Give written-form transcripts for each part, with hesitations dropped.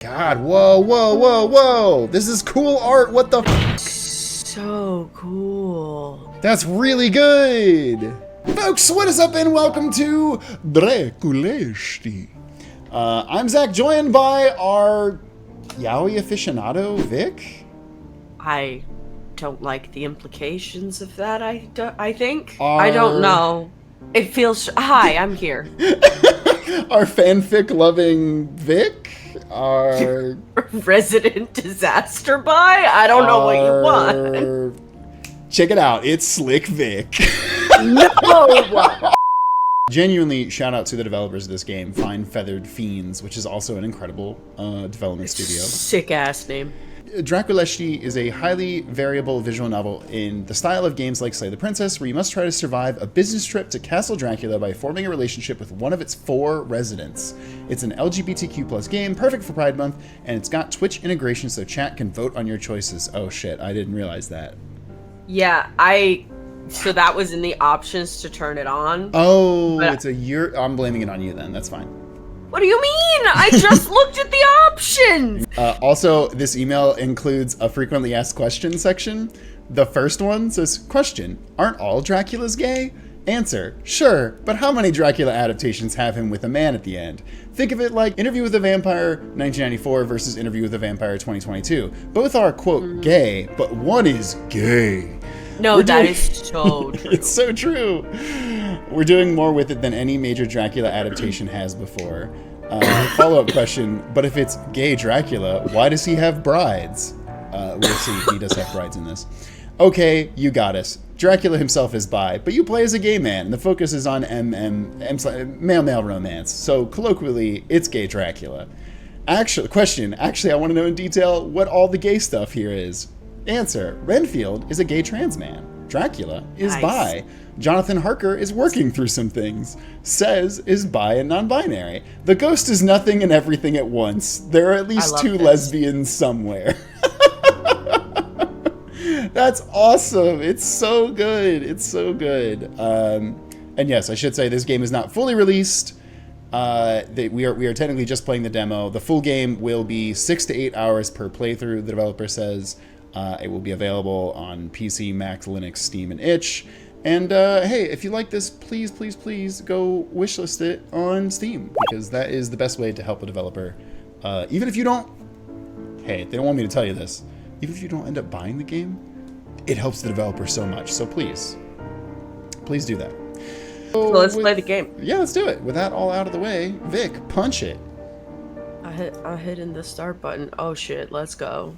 God, whoa. This is cool art, what the f? So cool. That's really good. Folks, what is up and welcome to Drăculești. I'm Zach, joined by our yaoi aficionado, Vic. I don't like the implications of that, I think. I don't know. It feels... Hi, I'm here. Our fanfic-loving Vic. Our... resident disaster buy? I don't know what you want. Check it out. It's Slick Vic. No! Genuinely, shout out to the developers of this game, Fine Feathered Fiends, which is also an incredible development studio. Sick-ass name. Drăculești is a highly variable visual novel in the style of games like Slay the Princess, where you must try to survive a business trip to Castle Dracula by forming a relationship with one of its 4 residents. It's an LGBTQ+ game, perfect for Pride Month, and it's got Twitch integration so chat can vote on your choices. Oh shit, I didn't realize that. Yeah, so that was in the options to turn it on. Oh, I'm blaming it on you then, that's fine. What do you mean? I just looked at the options! Also, this email includes a frequently asked questions section. The first one says, question, aren't all Draculas gay? Answer, sure, but how many Dracula adaptations have him with a man at the end? Think of it like Interview with a Vampire 1994 versus Interview with a Vampire 2022. Both are, quote, gay, but one is gay. No, that is so true. It's so true. We're doing more with it than any major Dracula adaptation has before. Follow-up question, but if it's gay Dracula, why does he have brides? We'll see, he does have brides in this. Okay, you got us. Dracula himself is bi, but you play as a gay man, and the focus is on male-male romance. So colloquially, it's gay Dracula. Actually, I want to know in detail what all the gay stuff here is. Answer, Renfield is a gay trans man. Dracula is bi. Jonathan Harker is working through some things. Says is bi and non-binary. The ghost is nothing and everything at once. There are at least 2 lesbians somewhere. That's awesome. It's so good. It's so good. And yes, I should say this game is not fully released. We are technically just playing the demo. The full game will be 6 to 8 hours per playthrough, the developer says. It will be available on PC, Mac, Linux, Steam, and itch. And hey, if you like this, please go wishlist it on Steam, because that is the best way to help a developer. Even if you don't... Hey, they don't want me to tell you this. Even if you don't end up buying the game, it helps the developer so much. So please do that. So let's play the game. Yeah, let's do it. With that all out of the way, Vic, punch it. I hit in the start button. Oh shit, let's go.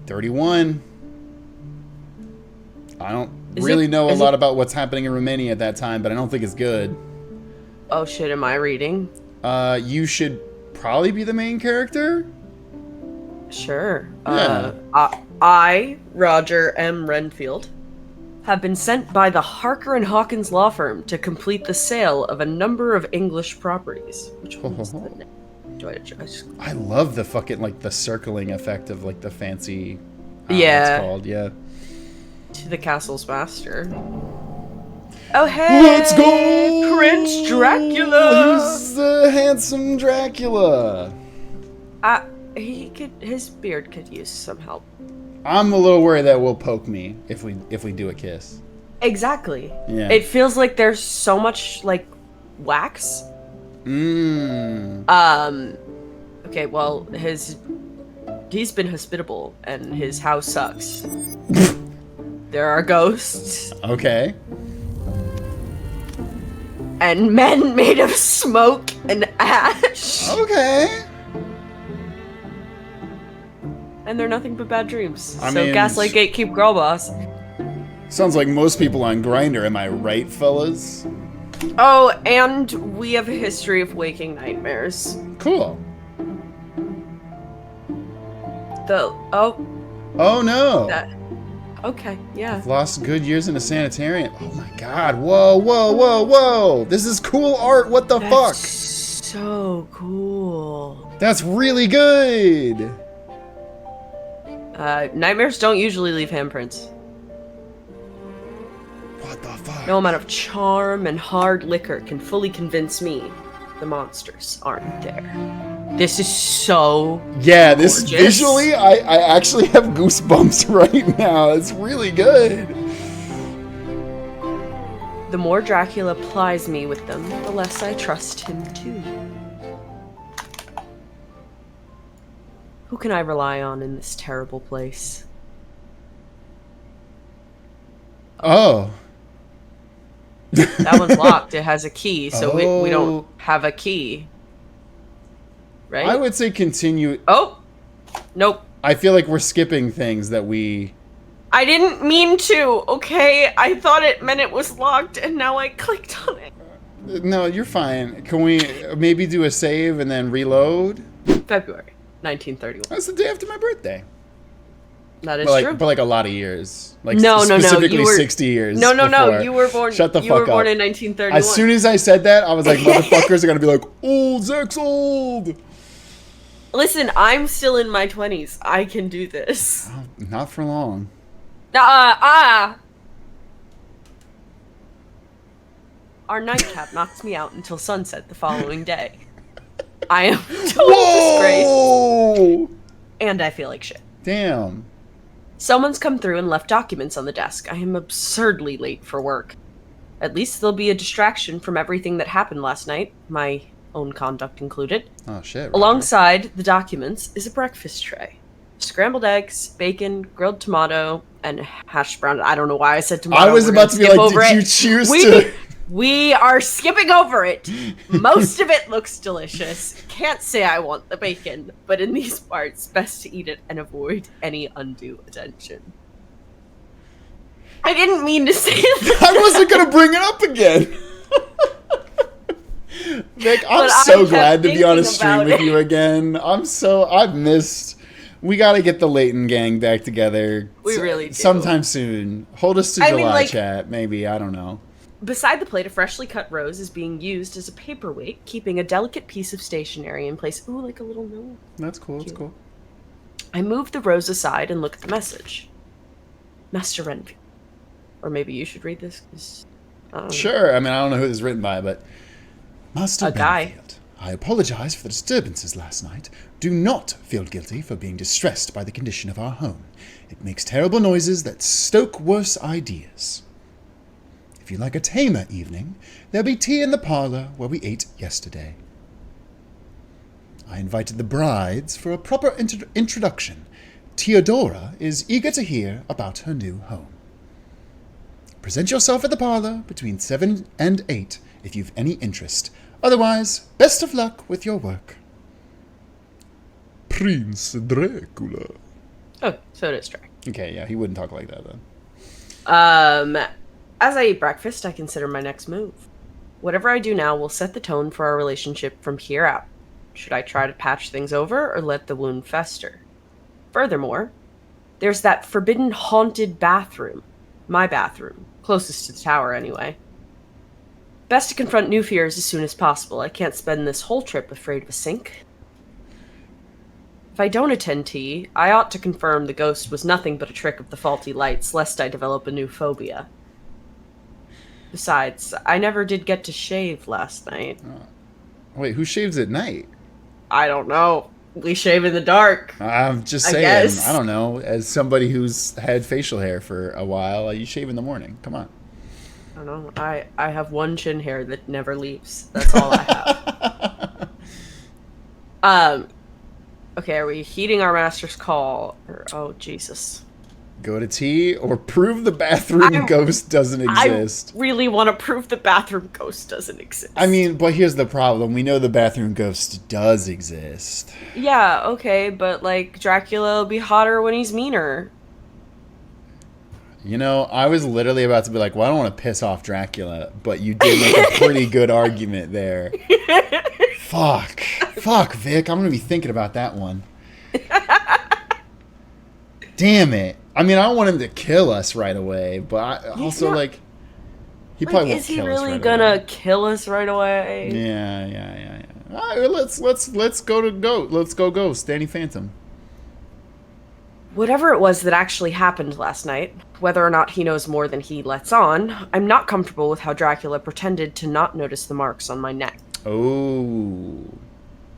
31. I don't really know a lot about what's happening in Romania at that time, but I don't think it's good. Oh shit, am I reading? You should probably be the main character? Sure. Yeah. I, Roger M. Renfield, have been sent by the Harker and Hawkins law firm to complete the sale of a number of English properties. Which one's the name? I love the fucking, like, the circling effect of, like, the fancy... yeah. It's called, yeah. To the castle's master. Oh, hey! Let's go! Prince Dracula! He's the handsome Dracula! His beard could use some help. I'm a little worried that will poke me if we do a kiss. Exactly. Yeah. It feels like there's so much, like, wax. Okay, well, he's been hospitable, and his house sucks. There are ghosts. Okay. And men made of smoke and ash. Okay. And they're nothing but bad dreams. I mean, Gaslight Gatekeep Girl Boss. Sounds like most people on Grindr, am I right, fellas? Oh, and we have a history of waking nightmares. Cool. Oh no. Okay, yeah. I've lost good years in a sanitarium. Oh my god. Whoa. This is cool art. What the fuck? So cool. That's really good. Nightmares don't usually leave handprints. What the fuck? No amount of charm and hard liquor can fully convince me the monsters aren't there. This is so Yeah, this gorgeous. visually, I actually have goosebumps right now. It's really good. The more Dracula plies me with them, the less I trust him too. Who can I rely on in this terrible place? Oh. That one's locked. It has a key, so we don't Oh. have a key. Right? I would say continue. Oh! Nope. I feel like we're skipping things that we... I didn't mean to, okay? I thought it meant it was locked, and now I clicked on it. No, you're fine. Can we maybe do a save and then reload? February 1931. That's the day after my birthday. That is But like, true. but like a lot of years. Like No. specifically You were 60 years. No. before. You were born. Shut the you fuck were born up. in 1931. As soon as I said that, I was like, motherfuckers are gonna be like, old Zach's old. Listen, I'm still in my 20s. I can do this. Oh, not for long. Our nightcap knocks me out until sunset the following day. I am totally disgraced, Whoa! and I feel like shit. Damn. Someone's come through and left documents on the desk. I am absurdly late for work. At least there'll be a distraction from everything that happened last night, my own conduct included. Oh shit. Roger. Alongside the documents is a breakfast tray. Scrambled eggs, bacon, grilled tomato, and hashed brown. I don't know why I said tomato. I was We're about gonna to be skip like, over did you it. choose we, to? We are skipping over it. Most of it looks delicious. Can't say I want the bacon, but in these parts, best to eat it and avoid any undue attention. I didn't mean to say that. I wasn't gonna bring it up again. Nick, I'm But I so kept glad to be on a thinking stream about with it. you again. I've missed. We gotta get the Leighton gang back together. We really do. Sometime soon. Hold us to I July, mean, like- chat. Maybe, I don't know. Beside the plate, a freshly cut rose is being used as a paperweight, keeping a delicate piece of stationery in place. Ooh, like a little note. That's cool, that's Cute. cool. I move the rose aside and look at the message. Master Renfield. Or maybe you should read this, 'cause I don't know. Sure, I mean, I don't know who this is written by, but... Master A guy. Renfield, I apologize for the disturbances last night. Do not feel guilty for being distressed by the condition of our home. It makes terrible noises that stoke worse ideas. If you like a tamer evening, there'll be tea in the parlor where we ate yesterday. I invited the brides for a proper introduction. Theodora is eager to hear about her new home. Present yourself at the parlor between 7 and 8 if you've any interest. Otherwise, best of luck with your work. Prince Dracula. Oh, so it is Drake. Okay, yeah, he wouldn't talk like that then. As I eat breakfast, I consider my next move. Whatever I do now will set the tone for our relationship from here out. Should I try to patch things over or let the wound fester? Furthermore, there's that forbidden haunted bathroom. My bathroom. Closest to the tower, anyway. Best to confront new fears as soon as possible. I can't spend this whole trip afraid of a sink. If I don't attend tea, I ought to confirm the ghost was nothing but a trick of the faulty lights, lest I develop a new phobia. Besides, I never did get to shave last night. Wait, who shaves at night? I don't know. We shave in the dark. I'm just I saying. guess. I don't know. As somebody who's had facial hair for a while, you shave in the morning. Come on. I don't know. I have one chin hair that never leaves. That's all I have. Okay, are we heeding our master's call? Oh, Jesus. Go to tea or prove the bathroom ghost doesn't exist. I really want to prove the bathroom ghost doesn't exist. I mean, but here's the problem. We know the bathroom ghost does exist. Yeah, okay, but, like, Dracula will be hotter when he's meaner. You know, I was literally about to be like, well, I don't want to piss off Dracula, but you did make a pretty good argument there. Fuck, Vic. I'm going to be thinking about that one. Damn it. I mean, I don't want him to kill us right away, but I also, not- like, he probably won't is he kill us really right gonna away. kill us right away? Yeah. All right, let's go to Ghost. Let's go Ghost. Danny Phantom. Whatever it was that actually happened last night, whether or not he knows more than he lets on, I'm not comfortable with how Dracula pretended to not notice the marks on my neck. Oh.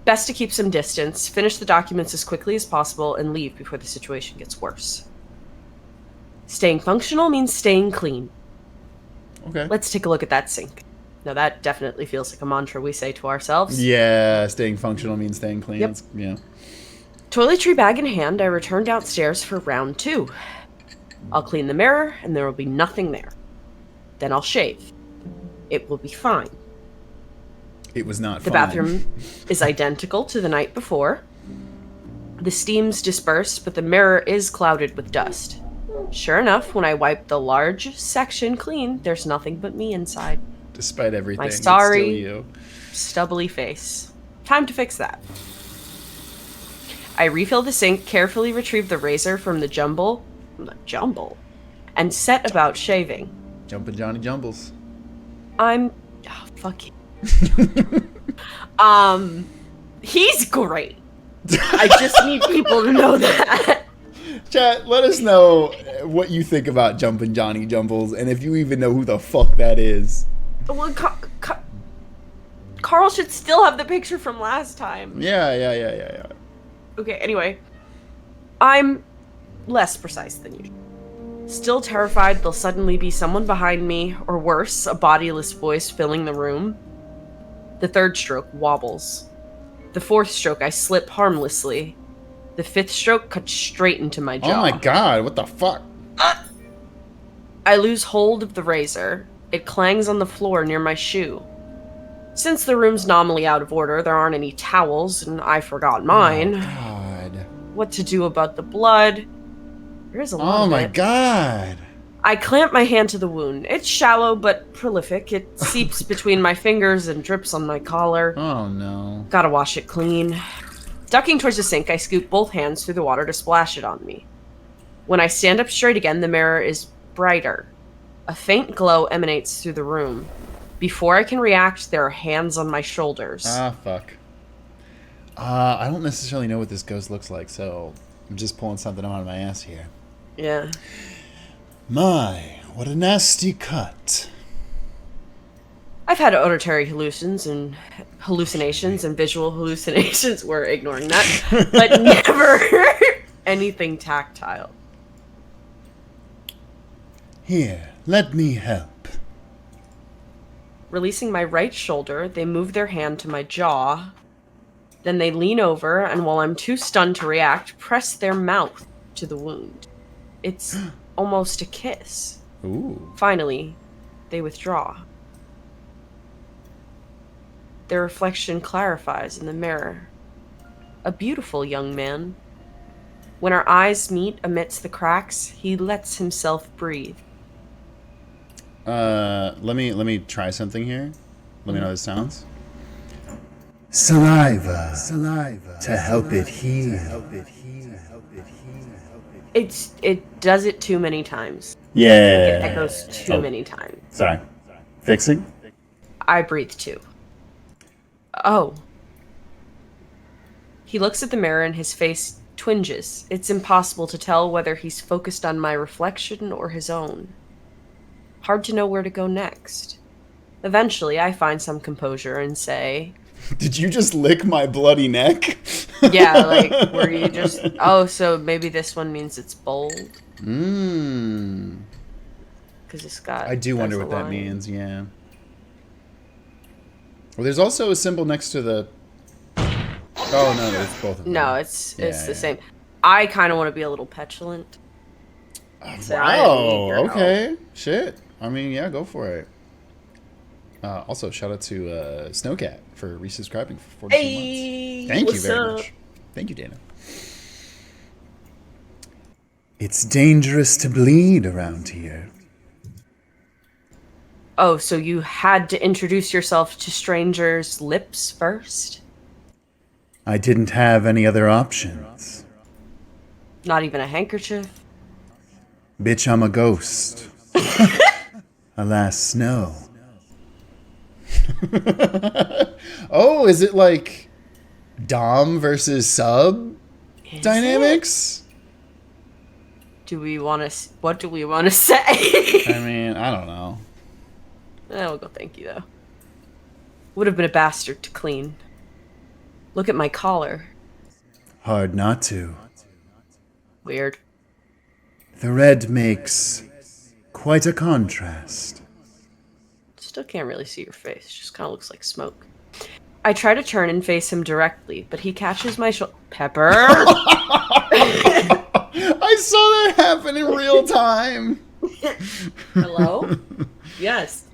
Best to keep some distance, finish the documents as quickly as possible, and leave before the situation gets worse. Staying functional means staying clean. Okay. Let's take a look at that sink. Now that definitely feels like a mantra we say to ourselves. Yeah, staying functional means staying clean. Yep. Yeah. Toiletry bag in hand, I return downstairs for round 2. I'll clean the mirror, and there will be nothing there. Then I'll shave. It will be fine. It was not The fine. bathroom is identical to the night before. The steam's dispersed, but the mirror is clouded with dust. Sure enough, when I wipe the large section clean, there's nothing but me inside. Despite everything, My it's sorry, still you. stubbly face. Time to fix that. I refill the sink, carefully retrieve the razor from the jumble, and set about shaving. Jumpin' Johnny Jumbles. Fuck you. He's great. I just need people to know that. Chat, let us know what you think about Jumpin' Johnny Jumbles, and if you even know who the fuck that is. Well, Carl should still have the picture from last time. Yeah. Okay, anyway. I'm less precise than usual. Still terrified there'll suddenly be someone behind me, or worse, a bodiless voice filling the room. The third stroke wobbles. The fourth stroke I slip harmlessly. The fifth stroke cuts straight into my jaw. Oh my god, what the fuck? I lose hold of the razor. It clangs on the floor near my shoe. Since the room's nominally out of order, there aren't any towels, and I forgot mine. Oh god. What to do about the blood? There is a lot of Oh my it. god. I clamp my hand to the wound. It's shallow but prolific. It seeps between my fingers and drips on my collar. Oh no. Gotta wash it clean. Ducking towards the sink, I scoop both hands through the water to splash it on me. When I stand up straight again, the mirror is brighter. A faint glow emanates through the room. Before I can react, there are hands on my shoulders. Ah, fuck. I don't necessarily know what this ghost looks like, so I'm just pulling something out of my ass here. Yeah. My, what a nasty cut. I've had auditory hallucinations and visual hallucinations. We're ignoring that. But never anything tactile. Here, let me help. Releasing my right shoulder, they move their hand to my jaw. Then they lean over, and while I'm too stunned to react, press their mouth to the wound. It's almost a kiss. Ooh. Finally, they withdraw. Their reflection clarifies in the mirror. A beautiful young man. When our eyes meet amidst the cracks, he lets himself breathe. Let me try something here. Let me know how this sounds. Saliva to help it heal. It does it too many times. Yeah. It echoes too many times. Sorry. Fixing? I breathe too. Oh. He looks at the mirror and his face twinges. It's impossible to tell whether he's focused on my reflection or his own. Hard to know where to go next. Eventually, I find some composure and say, Did you just lick my bloody neck? yeah, like, were you just... Oh, so maybe this one means it's bold? Mmm. Because it's got... I do wonder that's what a that line. means, yeah. Well, there's also a symbol next to the... Oh, no, it's both of them. No, it's Yeah, the yeah. same. I kind of want to be a little petulant. So I need Wow, your help. okay. Shit. I mean, yeah, go for it. Also, shout out to Snowcat for resubscribing for 42 Hey, months. Thank you what's very up? much. Thank you, Dana. It's dangerous to bleed around here. Oh, so you had to introduce yourself to strangers' lips first? I didn't have any other options. Not even a handkerchief? Bitch, I'm a ghost. Alas, no. Oh, is it like Dom versus Sub Is dynamics? it? Do we want to... What do we want to say? I mean, I don't know. We'll go thank you, though. Would have been a bastard to clean. Look at my collar. Hard not to. Weird. The red makes quite a contrast. Still can't really see your face. Just kind of looks like smoke. I try to turn and face him directly, but he catches my shoulder. Pepper! I saw that happen in real time. Hello? Yes.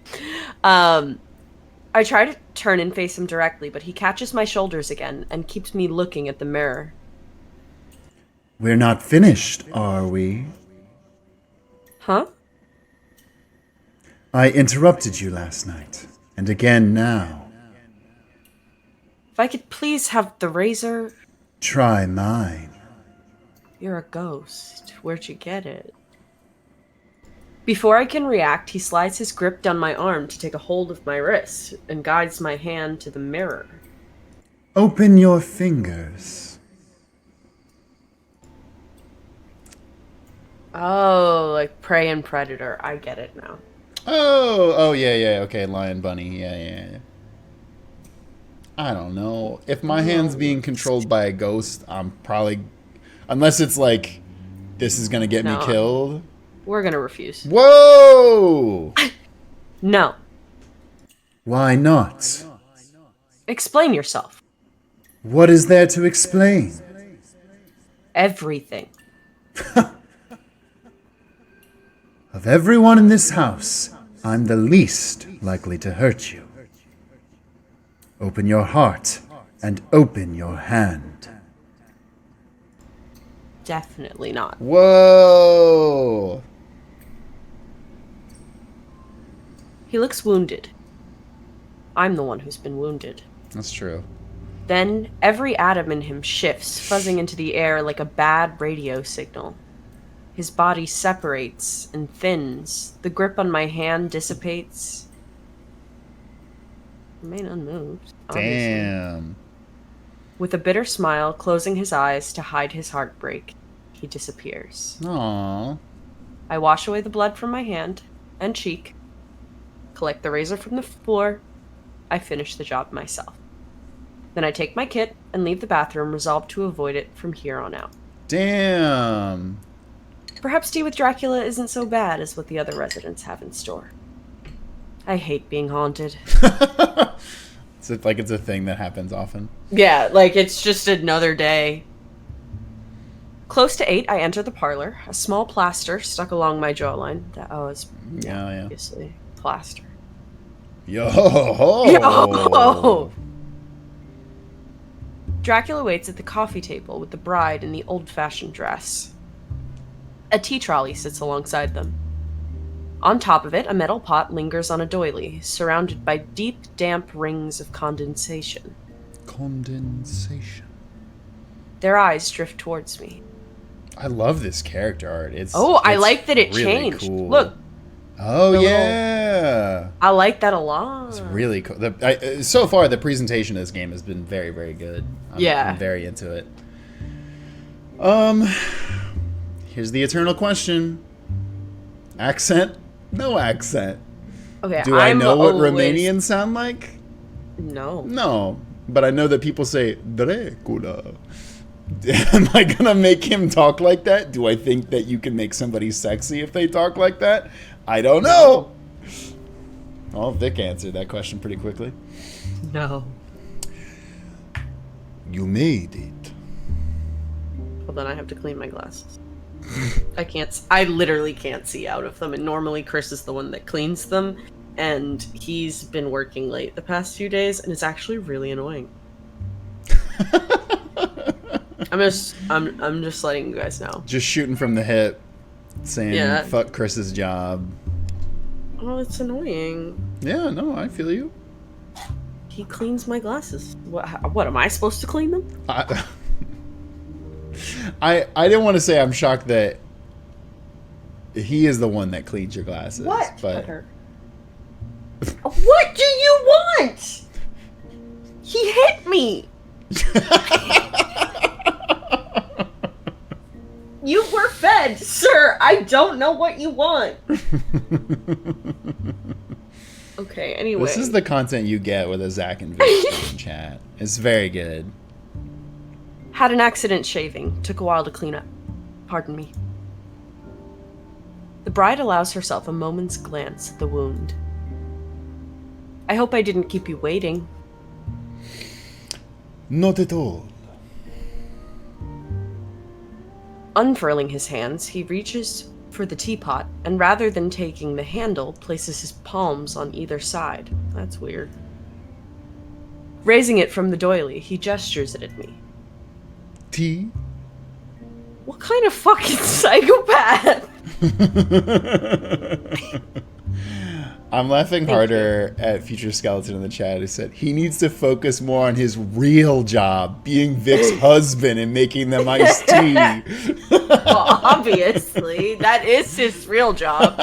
I try to turn and face him directly, but he catches my shoulders again and keeps me looking at the mirror. We're not finished, are we? Huh? I interrupted you last night, and again now. If I could please have the razor. Try mine. You're a ghost. Where'd you get it? Before I can react, he slides his grip down my arm to take a hold of my wrist and guides my hand to the mirror. Open your fingers. Oh, like prey and predator. I get it now. Oh, yeah, okay, lion bunny, yeah. I don't know. If my hand's being controlled by a ghost, I'm probably... Unless it's like, this is gonna get me killed. We're gonna refuse. Whoa! No. Why not? Explain yourself. What is there to explain? Everything. Of everyone in this house, I'm the least likely to hurt you. Open your heart and open your hand. Definitely not. Whoa! He looks wounded. I'm the one who's been wounded. That's true. Then every atom in him shifts, fuzzing into the air like a bad radio signal. His body separates and thins. The grip on my hand dissipates. Remain unmoved. Obviously. Damn. With a bitter smile, closing his eyes to hide his heartbreak, he disappears. Aww. I wash away the blood from my hand and cheek, collect the razor from the floor. I finish the job myself. Then I take my kit and leave the bathroom, resolved to avoid it from here on out. Damn. Perhaps tea with Dracula isn't so bad as what the other residents have in store. I hate being haunted. It's like it's a thing that happens often. Yeah, like it's just another day. Close to 8, I enter the parlor. A small plaster stuck along my jawline. It's Yeah. obviously plaster. Yo. Yo! Dracula waits at the coffee table with the bride in the old-fashioned dress. A tea trolley sits alongside them. On top of it, a metal pot lingers on a doily, surrounded by deep, damp rings of condensation. Condensation. Their eyes drift towards me. I love this character art. I like that it really changed. Cool. Look. Oh, yeah. I like that a lot. It's really cool. So far, the presentation of this game has been very, very good. I'm very into it. Here's the eternal question. Accent? No accent. Okay, Do I know what Romanians sound like? No. No. But I know that people say, Dracula. Am I gonna make him talk like that? Do I think that you can make somebody sexy if they talk like that? I don't know. Well, Vic answered that question pretty quickly. No. You made it. Hold on, I have to clean my glasses. I literally can't see out of them, and normally Chris is the one that cleans them, and he's been working late the past few days, and it's actually really annoying. I'm just letting you guys know. Just shooting from the hip, saying fuck Chris's job. Oh, it's annoying. Yeah, no, I feel you. He cleans my glasses. What am I supposed to clean them? I didn't want to say I'm shocked that he is the one that cleans your glasses. What? But what do you want? He hit me. You were fed, sir. I don't know what you want. Okay, anyway. This is the content you get with a Zach and Vic in chat. It's very good. Had an accident shaving. Took a while to clean up. Pardon me. The bride allows herself a moment's glance at the wound. I hope I didn't keep you waiting. Not at all. Unfurling his hands, he reaches for the teapot, and rather than taking the handle, places his palms on either side. That's weird. Raising it from the doily, he gestures it at me. Tea? What kind of fucking psychopath? I'm laughing harder at Future Skeleton in the chat who said he needs to focus more on his real job, being Vic's husband and making them iced tea. Well, obviously, that is his real job.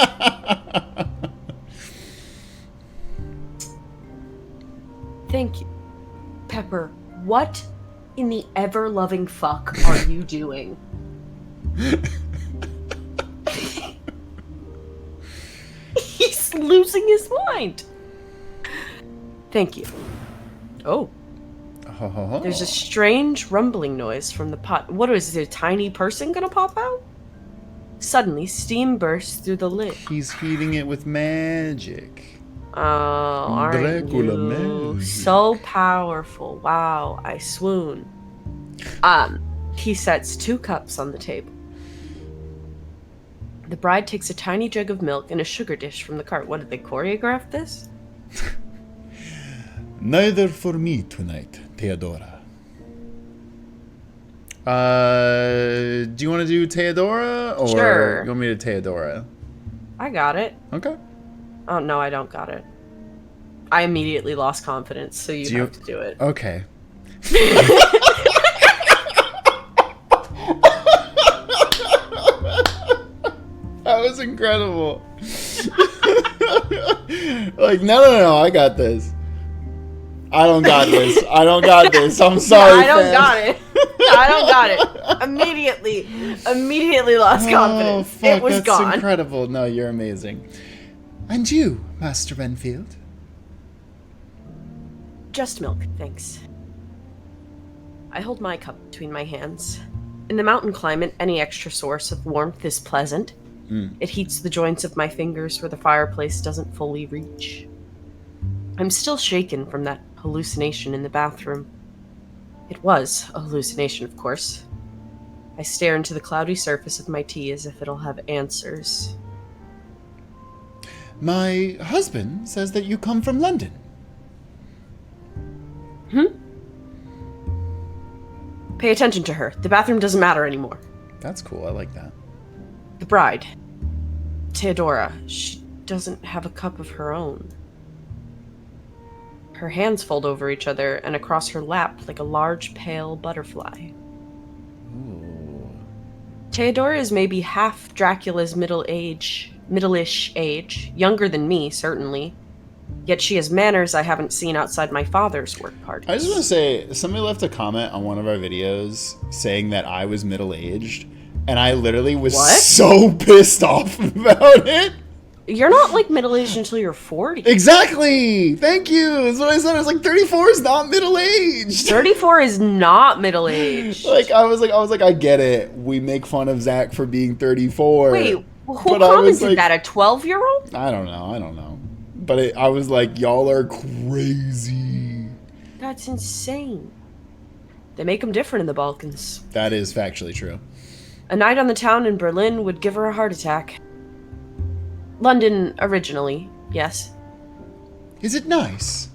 Thank you. Pepper, what in the ever-loving fuck are you doing? He's losing his mind. Thank you. Oh. There's a strange rumbling noise from the pot. What is it, a tiny person gonna pop out? Suddenly, steam bursts through the lid. He's heating it with magic. Oh, aren't Dracula you magic. so powerful? Wow, I swoon. He sets 2 cups on the table. The bride takes a tiny jug of milk and a sugar dish from the cart. What, did they choreograph this? Neither for me tonight, Theodora. Do you want to do Theodora or Sure. you want me to Theodora? I got it. Okay. Oh, no, I don't got it. I immediately lost confidence, so you have to do it. Okay. That was incredible. Like, no, I got this. I don't got this. I don't got this. I'm sorry, I don't fam. got it. I don't got it. Immediately lost confidence. Fuck, It was that's gone. incredible. No, you're amazing. And you, Master Renfield? Just milk, thanks. I hold my cup between my hands. In the mountain climate, any extra source of warmth is pleasant. It heats the joints of my fingers where the fireplace doesn't fully reach. I'm still shaken from that hallucination in the bathroom. It was a hallucination, of course. I stare into the cloudy surface of my tea as if it'll have answers. My husband says that you come from London. Pay attention to her. The bathroom doesn't matter anymore. That's cool. I like that. The bride, Theodora, she doesn't have a cup of her own. Her hands fold over each other and across her lap like a large pale butterfly. Ooh. Theodora is maybe half Dracula's middle-ish age, younger than me, certainly. Yet she has manners I haven't seen outside my father's work parties. I just want to say, somebody left a comment on one of our videos saying that I was middle-aged, and I literally was so pissed off about it. You're not, like, middle-aged until you're 40. Exactly! Thank you! That's what I said. I was like, 34 is not middle-aged! 34 is not middle-aged. I was like, I get it. We make fun of Zach for being 34. Wait, who But I was commented that? A 12-year-old? I don't know. But I was like, y'all are crazy. That's insane. They make them different in the Balkans. That is factually true. A night on the town in Berlin would give her a heart attack. London, originally, yes. Is it nice?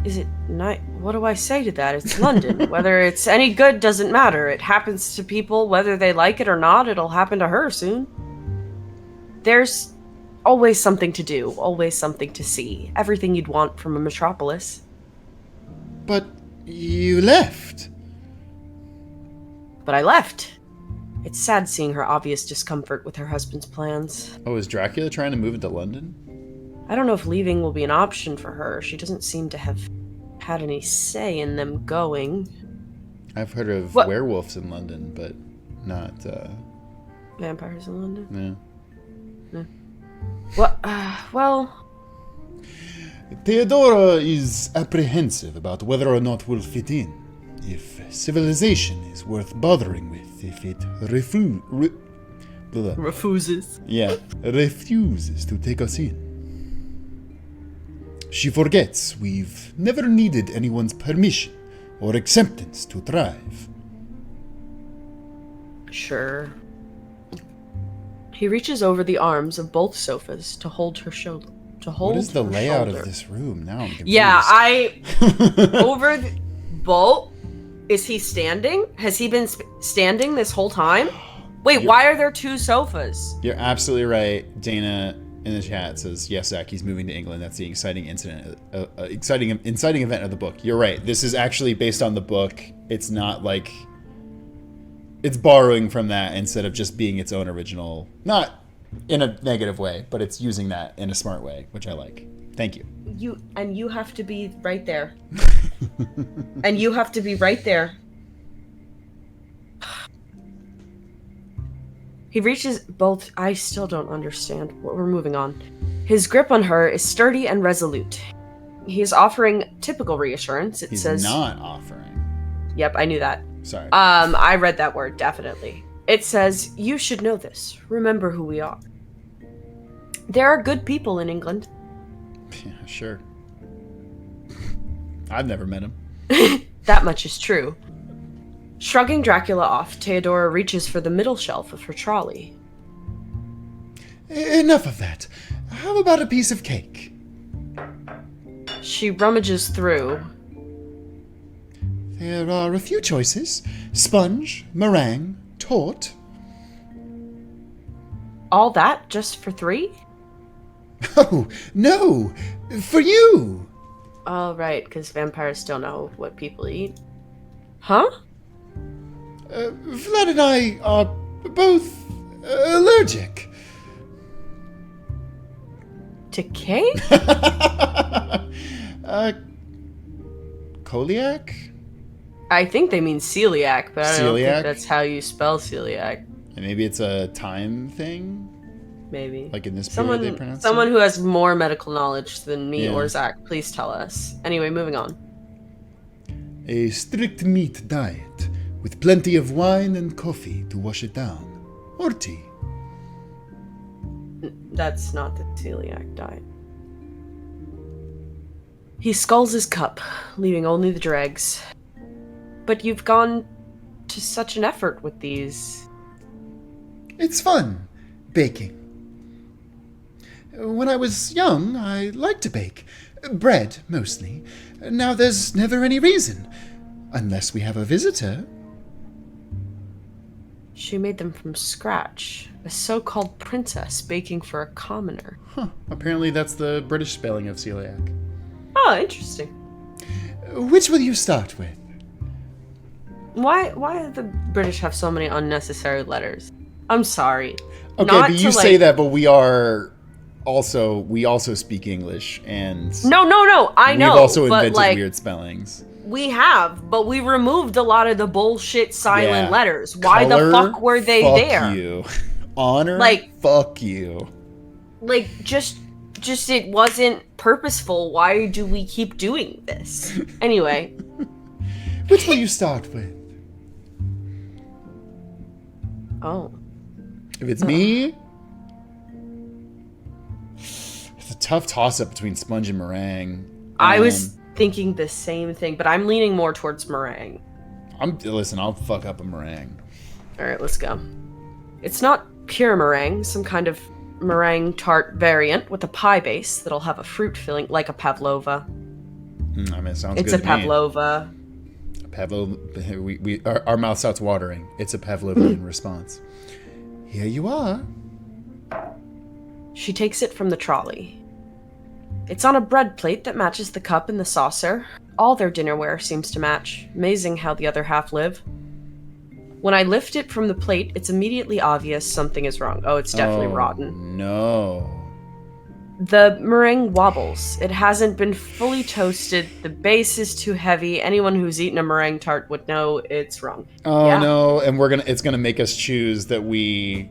Is it night? What do I say to that? It's London. Whether it's any good doesn't matter. It happens to people, whether they like it or not, it'll happen to her soon. There's always something to do, always something to see. Everything you'd want from a metropolis. But you left. But I left. It's sad seeing her obvious discomfort with her husband's plans. Oh, is Dracula trying to move into London? I don't know if leaving will be an option for her. She doesn't seem to have had any say in them going. I've heard of werewolves in London, but not, Vampires in London? yeah. What? Well... Theodora is apprehensive about whether or not we'll fit in. if civilization is worth bothering with, if it Refuses. refuses to take us in. She forgets we've never needed anyone's permission or acceptance to thrive. Sure. He reaches over the arms of both sofas to hold her shoulder. What is the layout of this room? Now I'm confused. Yeah, over the bolt. Is he standing? Has he been standing this whole time? Wait, why are there two sofas? You're absolutely right. Dana in the chat says, yes, Zach, he's moving to England. That's the exciting inciting event of the book. You're right. This is actually based on the book. It's not like... It's borrowing from that instead of just being its own original. Not in a negative way, but it's using that in a smart way, which I like. Thank you. You have to be right there. And you have to be right there. He reaches both. I still don't understand. We're moving on. His grip on her is sturdy and resolute. He is offering typical reassurance. He's not offering. Yep, I knew that. Sorry. I read that word, definitely. It says, you should know this. Remember who we are. There are good people in England. Yeah, sure. I've never met him. That much is true. Shrugging Dracula off, Theodora reaches for the middle shelf of her trolley. Enough of that. How about a piece of cake? She rummages through. There are a few choices. Sponge, meringue, torte. All that just for 3? Oh, no! For you! Oh, right, because vampires don't know what people eat. Huh? Vlad and I are both allergic. To cake? Celiac? I think they mean celiac, but I don't Celiac? think that's how you spell celiac. And maybe it's a time thing? Maybe. Like in this period they pronounce Someone it? who has more medical knowledge than me Yeah. or Zach, please tell us. Anyway, moving on. A strict meat diet, with plenty of wine and coffee to wash it down. Or tea. That's not the celiac diet. He sculls his cup, leaving only the dregs. But you've gone to such an effort with these. It's fun, baking. When I was young, I liked to bake. Bread, mostly. Now there's never any reason. Unless we have a visitor. She made them from scratch. A so-called princess baking for a commoner. Huh. Apparently that's the British spelling of celiac. Oh, interesting. Which will you start with? Why do the British have so many unnecessary letters? I'm sorry. Okay, Not but you to, say that, but we also speak English, and No, I know. we've also but invented weird spellings. We have, but we removed a lot of the bullshit silent Yeah. letters. Why Color, the fuck were they fuck there? You. Honor, Like- fuck you. Like, just it wasn't purposeful. Why do we keep doing this? Anyway, Which will you start with? oh. If it's me, it's a tough toss-up between sponge and meringue. I was thinking the same thing, but I'm leaning more towards meringue. Listen, I'll fuck up a meringue. All right, let's go. It's not pure meringue, some kind of meringue tart variant with a pie base that'll have a fruit filling, like a pavlova. I mean, it sounds It's good a to me. pavlova. Our mouth starts watering. It's a Pavlovian response. Here you are. She takes it from the trolley. It's on a bread plate that matches the cup and the saucer. All their dinnerware seems to match. Amazing how the other half live. When I lift it from the plate, it's immediately obvious something is wrong. Oh, it's definitely rotten. No. The meringue wobbles. It hasn't been fully toasted. The base is too heavy. Anyone who's eaten a meringue tart would know it's wrong. Oh Yeah. no, and it's gonna make us choose that we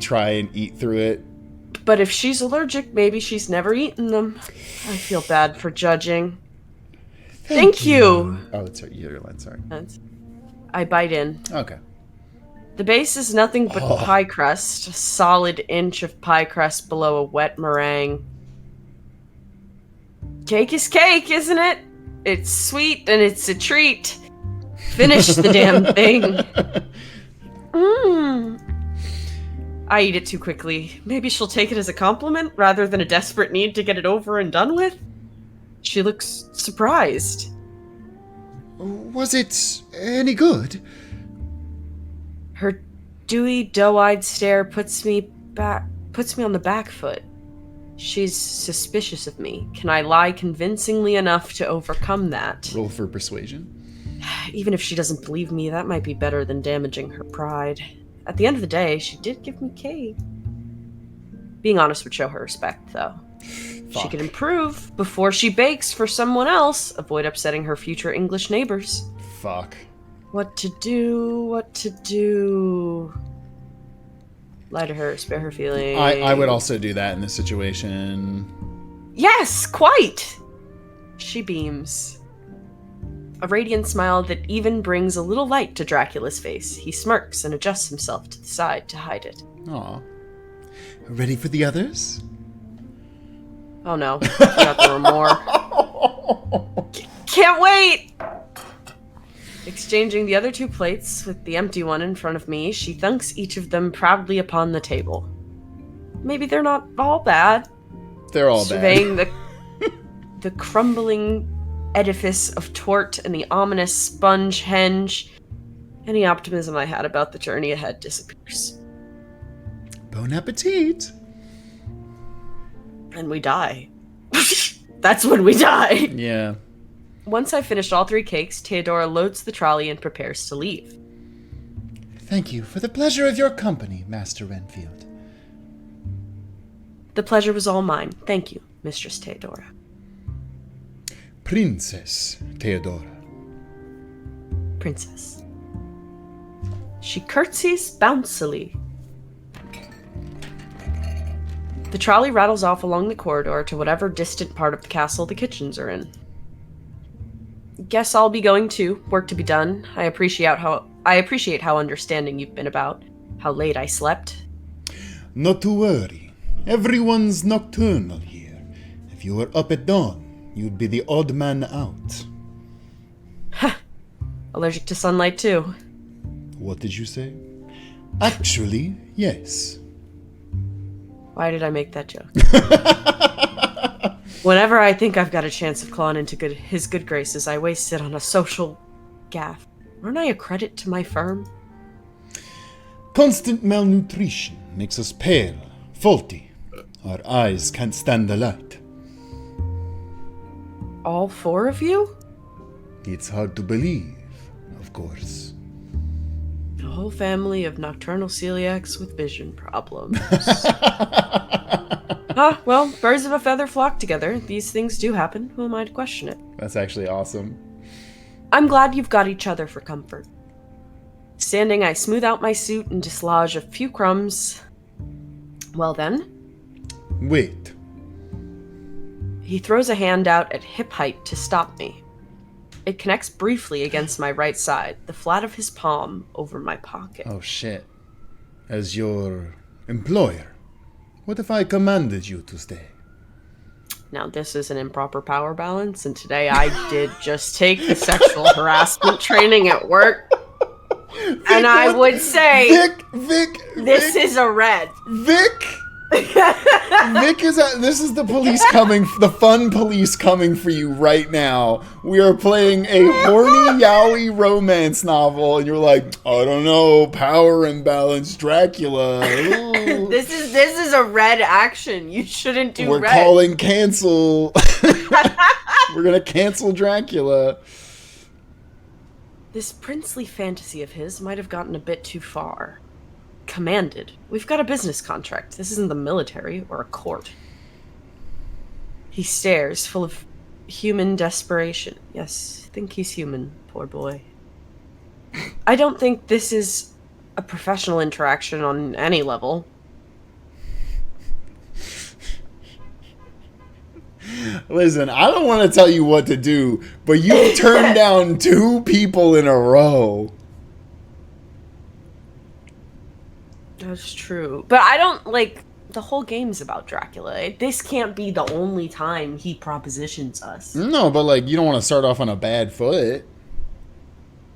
try and eat through it. But if she's allergic, maybe she's never eaten them. I feel bad for judging. Thank you. Oh, it's your line, sorry. I bite in. Okay. The base is nothing but pie crust, a solid inch of pie crust below a wet meringue. Cake is cake, isn't it? It's sweet and it's a treat. Finish the damn thing. I eat it too quickly. Maybe she'll take it as a compliment rather than a desperate need to get it over and done with. She looks surprised. Was it any good? Her dewy, doe-eyed stare puts me on the back foot. She's suspicious of me. Can I lie convincingly enough to overcome that? Roll for persuasion. Even if she doesn't believe me, that might be better than damaging her pride. At the end of the day, she did give me cake. Being honest would show her respect, though. Fuck. She could improve before she bakes for someone else. Avoid upsetting her future English neighbors. Fuck. What to do? Lie to her, spare her feelings. I would also do that in this situation. Yes, quite! She beams. A radiant smile that even brings a little light to Dracula's face. He smirks and adjusts himself to the side to hide it. Aw. Ready for the others? Oh no, I forgot there were more. Can't wait! Exchanging the other two plates with the empty one in front of me, she thunks each of them proudly upon the table. Maybe they're not all bad. They're all Surveying bad. the crumbling edifice of Tort and the ominous sponge henge, any optimism I had about the journey ahead disappears. Bon appetit. And we die. That's when we die. Yeah. Once I've finished all 3 cakes, Theodora loads the trolley and prepares to leave. Thank you for the pleasure of your company, Master Renfield. The pleasure was all mine. Thank you, Mistress Theodora. Princess Theodora. Princess. She curtsies bouncily. The trolley rattles off along the corridor to whatever distant part of the castle the kitchens are in. Guess I'll be going too. Work to be done. I appreciate how understanding you've been about how late I slept. Not to worry. Everyone's nocturnal here. If you were up at dawn, you'd be the odd man out. Allergic to sunlight too. What did you say? Actually, yes. Why did I make that joke? Whenever I think I've got a chance of clawing into his good graces, I waste it on a social gaffe. Aren't I a credit to my firm? Constant malnutrition makes us pale, faulty. Our eyes can't stand the light. All 4 of you? It's hard to believe, of course. A whole family of nocturnal celiacs with vision problems. Well, birds of a feather flock together. These things do happen. Who am I to question it? That's actually awesome. I'm glad you've got each other for comfort. Standing, I smooth out my suit and dislodge a few crumbs. Well then. Wait. He throws a hand out at hip height to stop me. It connects briefly against my right side, the flat of his palm over my pocket. Oh shit. As your employer, what if I commanded you to stay? Now, this is an improper power balance, and today I did just take the sexual harassment training at work. And I would say, this is a red. Vic is this is the police coming, the fun police coming for you right now. We are playing a horny yaoi romance novel, and you're like, I don't know, power imbalance, Dracula. This is a red action. You shouldn't do We're red. calling cancel. We're gonna cancel Dracula. This princely fantasy of his might have gotten a bit too far. Commanded. We've got a business contract. This isn't the military or a court. He stares, full of human desperation. Yes, I think he's human, poor boy. I don't think this is a professional interaction on any level. Listen, I don't want to tell you what to do, but you turned down 2 people in a row. That's true. But I don't, like, the whole game's about Dracula. This can't be the only time he propositions us. No, but, like, you don't want to start off on a bad foot.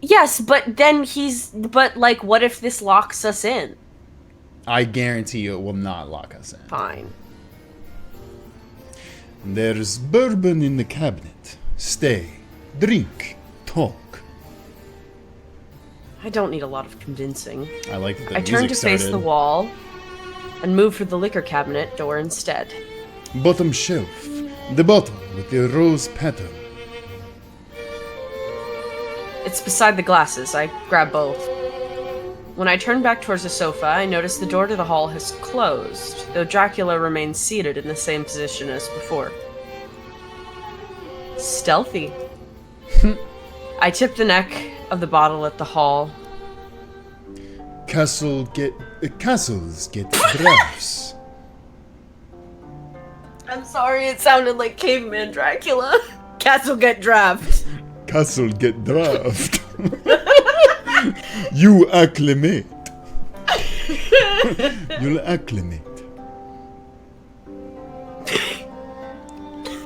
Yes, but then but, like, what if this locks us in? I guarantee you it will not lock us in. Fine. There's bourbon in the cabinet. Stay, drink, talk. I don't need a lot of convincing. I like that the I turn to music face the started. wall and move for the liquor cabinet door instead. Bottom shelf. The bottle with the rose pattern. It's beside the glasses. I grab both. When I turn back towards the sofa, I notice the door to the hall has closed, though Dracula remains seated in the same position as before. Stealthy. I tip the neck of the bottle at the hall. Castles get drafts. I'm sorry, it sounded like caveman Dracula. Castle get draft. Castle get draft. You acclimate. You'll acclimate.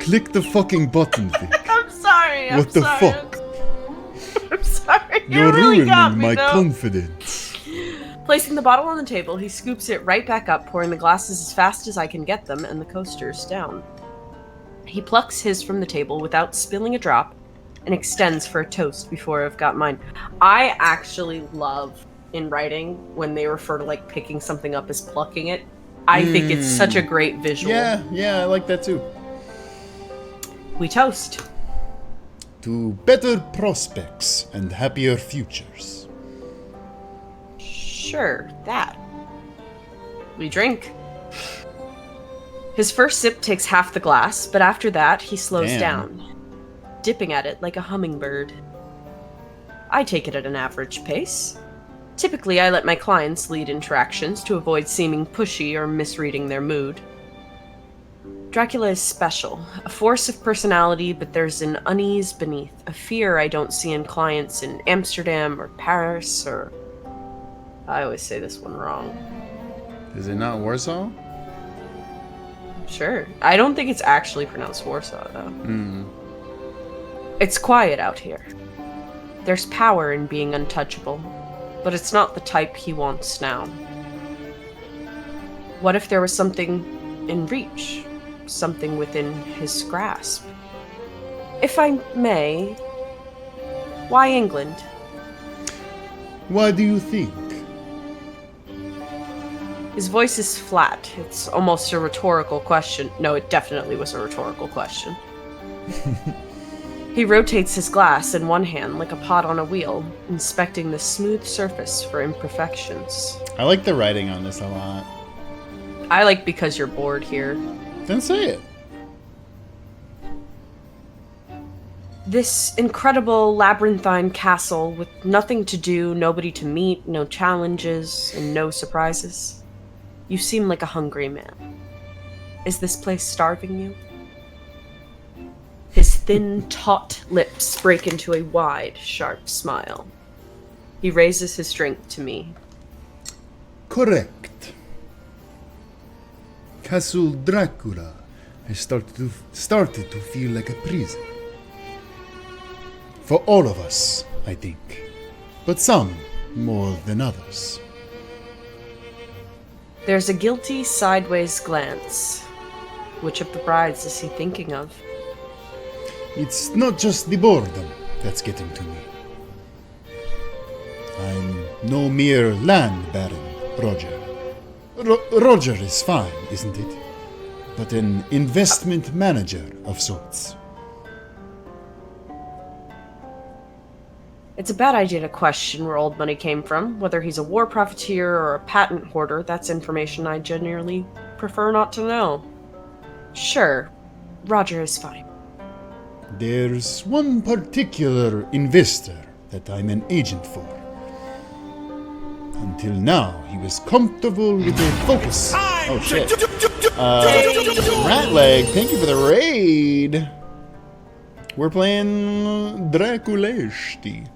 Click the fucking button, Vic. I'm sorry. What the fuck? I'm sorry. You're You really got ruining me, my though. confidence. Placing the bottle on the table, he scoops it right back up, pouring the glasses as fast as I can get them and the coasters down. He plucks his from the table without spilling a drop and extends for a toast before I've got mine. I actually love in writing when they refer to like picking something up as plucking it. I think it's such a great visual. Yeah, I like that too. We toast. To better prospects and happier futures. Sure, that. We drink. His first sip takes half the glass, but after that, he slows Damn. down, dipping at it like a hummingbird. I take it at an average pace. Typically, I let my clients lead interactions to avoid seeming pushy or misreading their mood. Dracula is special, a force of personality, but there's an unease beneath, a fear I don't see in clients in Amsterdam or Paris or... I always say this one wrong. Is it not Warsaw? Sure. I don't think it's actually pronounced Warsaw, though. It's quiet out here. There's power in being untouchable, but it's not the type he wants now. What if there was something in reach? Something within his grasp? If I may, why England? Why do you think? His voice is flat. It's almost a rhetorical question. No, it definitely was a rhetorical question. He rotates his glass in one hand like a pot on a wheel, inspecting the smooth surface for imperfections. I like the writing on this a lot. I like because you're bored here. Then say it. This incredible labyrinthine castle with nothing to do, nobody to meet, no challenges, and no surprises. You seem like a hungry man. Is this place starving you? His thin, taut lips break into a wide, sharp smile. He raises his drink to me. Correct. Castle Dracula has started to feel like a prison. For all of us, I think. But some more than others. There's a guilty, sideways glance. Which of the brides is he thinking of? It's not just the boredom that's getting to me. I'm no mere land baron, Roger. Roger is fine, isn't it? But an investment manager of sorts. It's a bad idea to question where old money came from. Whether he's a war profiteer or a patent hoarder, that's information I genuinely prefer not to know. Sure, Roger is fine. There's one particular investor that I'm an agent for. Until now, he was comfortable with a focus. Oh shit. Ratleg, thank you for the raid. We're playing Drăculești.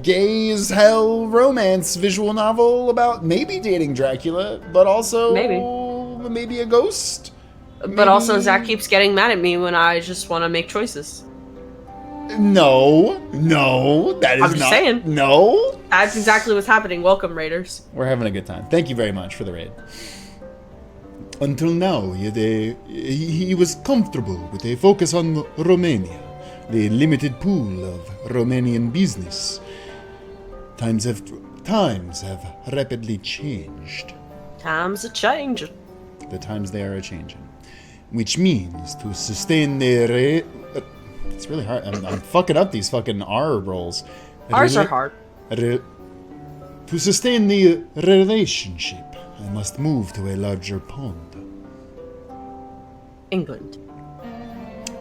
Gay as hell romance visual novel about maybe dating Dracula, but also maybe a ghost. But also, Zach keeps getting mad at me when I just want to make choices. No, that is I'm just saying. No. That's exactly what's happening. Welcome, Raiders. We're having a good time. Thank you very much for the raid. Until now, he was comfortable with a focus on Romania, the limited pool of Romanian business. Times have rapidly changed. Times are changing. The times they are a-changing. Which means to sustain the it's really hard. I'm fucking up these fucking R rolls. R's are hard. To sustain the relationship, I must move to a larger pond. England.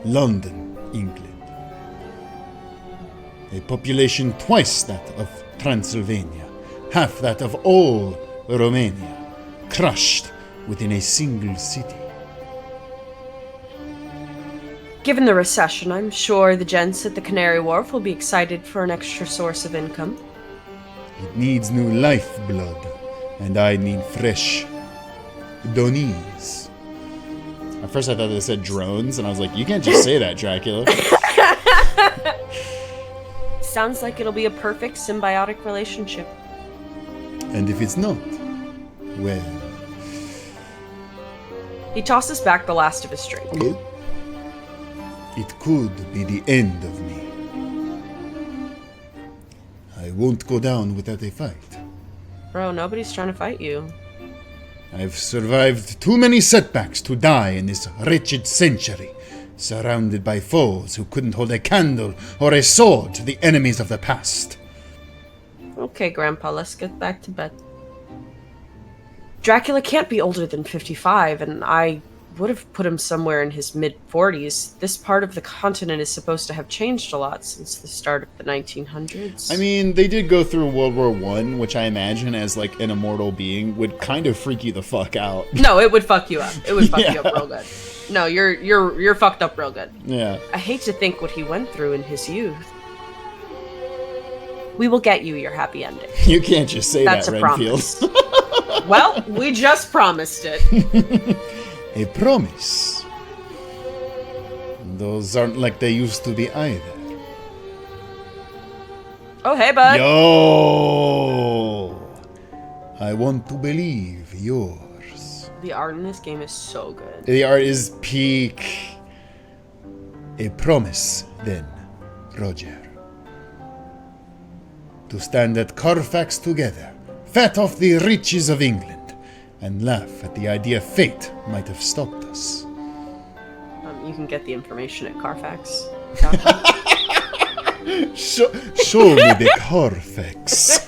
London, England. A population twice that of Transylvania, half that of all Romania, crushed within a single city. Given the recession, I'm sure the gents at the Canary Wharf will be excited for an extra source of income. It needs new lifeblood, and I need fresh donies. At first I thought they said drones, and I was like, you can't just say that, Dracula. Sounds like it'll be a perfect symbiotic relationship. And if it's not, well... He tosses back the last of his drink. It could be the end of me. I won't go down without a fight. Bro, nobody's trying to fight you. I've survived too many setbacks to die in this wretched century, surrounded by foes who couldn't hold a candle or a sword to the enemies of the past. Okay, Grandpa, let's get back to bed. Dracula can't be older than 55, and I would have put him somewhere in his mid-40s. This part of the continent is supposed to have changed a lot since the start of the 1900s. I mean, they did go through World War I, which I imagine as, like, an immortal being would kind of freak you the fuck out. No, it would fuck you up. It would fuck you up real good. No, you're fucked up real good. Yeah. I hate to think what he went through in his youth. We will get you your happy ending. You can't just say That's that, a Renfield. promise. Well, we just promised it. A promise. Those aren't like they used to be either. Oh, hey, bud. Yo! I want to believe yours. The art in this game is so good. The art is peak. A promise, then, Roger. To stand at Carfax together, fat off the riches of England, and laugh at the idea fate might have stopped us. You can get the information at Carfax. Show me the Carfax.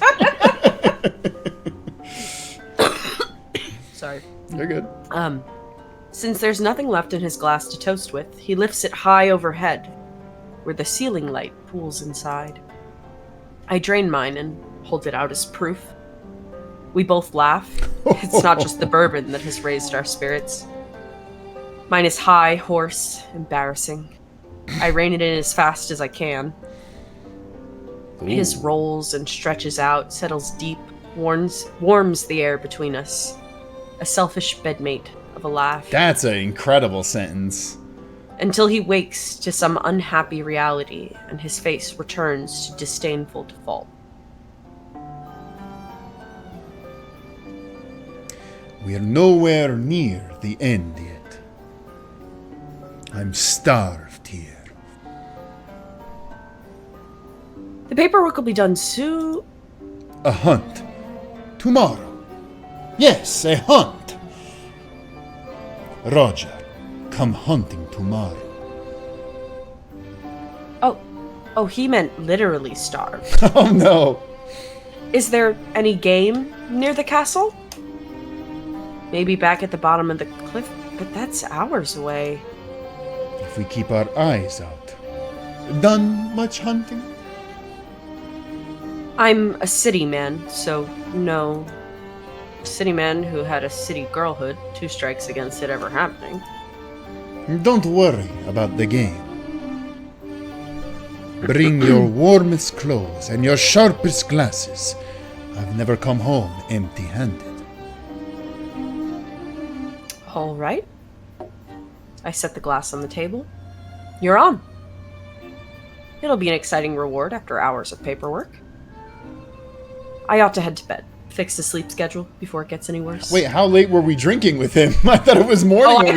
Sorry. You're good. Since there's nothing left in his glass to toast with, he lifts it high overhead, where the ceiling light pools inside. I drain mine and hold it out as proof. We both laugh. It's not just the bourbon that has raised our spirits. Mine is high, hoarse, embarrassing. I rein it in as fast as I can. Ooh. His rolls and stretches out, settles deep, warms the air between us. A selfish bedmate of a laugh. That's an incredible sentence. Until he wakes to some unhappy reality and his face returns to disdainful default. We're nowhere near the end yet. I'm starved here. The paperwork will be done soon. A hunt. Tomorrow. Yes, a hunt. Roger, come hunting tomorrow. Oh, he meant literally starved. Oh no. Is there any game near the castle? Maybe back at the bottom of the cliff, but that's hours away. If we keep our eyes out. Done much hunting? I'm a city man, so no. A city man who had a city girlhood, 2 strikes against it ever happening. Don't worry about the game. Bring your warmest clothes and your sharpest glasses. I've never come home empty-handed. All right. I set the glass on the table. You're on. It'll be an exciting reward after hours of paperwork. I ought to head to bed. Fix the sleep schedule before it gets any worse. Wait, how late were we drinking with him? I thought it was morning. Oh, I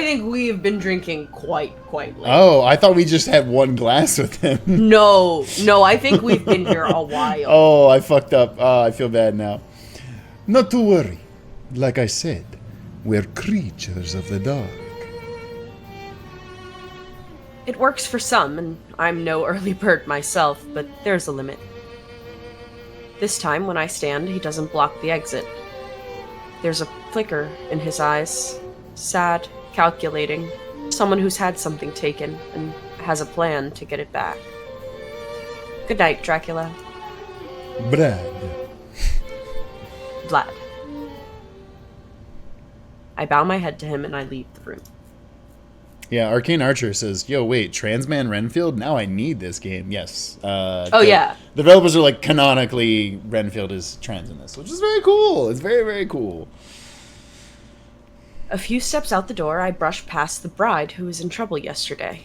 think we have been drinking quite late. Oh, I thought we just had one glass with him. No, I think we've been here a while. Oh, I fucked up. Oh, I feel bad now. Not to worry. Like I said, we're creatures of the dark. It works for some, and I'm no early bird myself, but there's a limit. This time, when I stand, he doesn't block the exit. There's a flicker in his eyes. Sad, calculating. Someone who's had something taken and has a plan to get it back. Good night, Dracula. Brad. Vlad. I bow my head to him and I leave the room. Yeah, Arcane Archer says, yo, wait, Transman Renfield? Now I need this game. Yes. Yeah. The developers are like, canonically, Renfield is trans in this, which is very cool. It's very, very cool. A few steps out the door, I brush past the bride who was in trouble yesterday.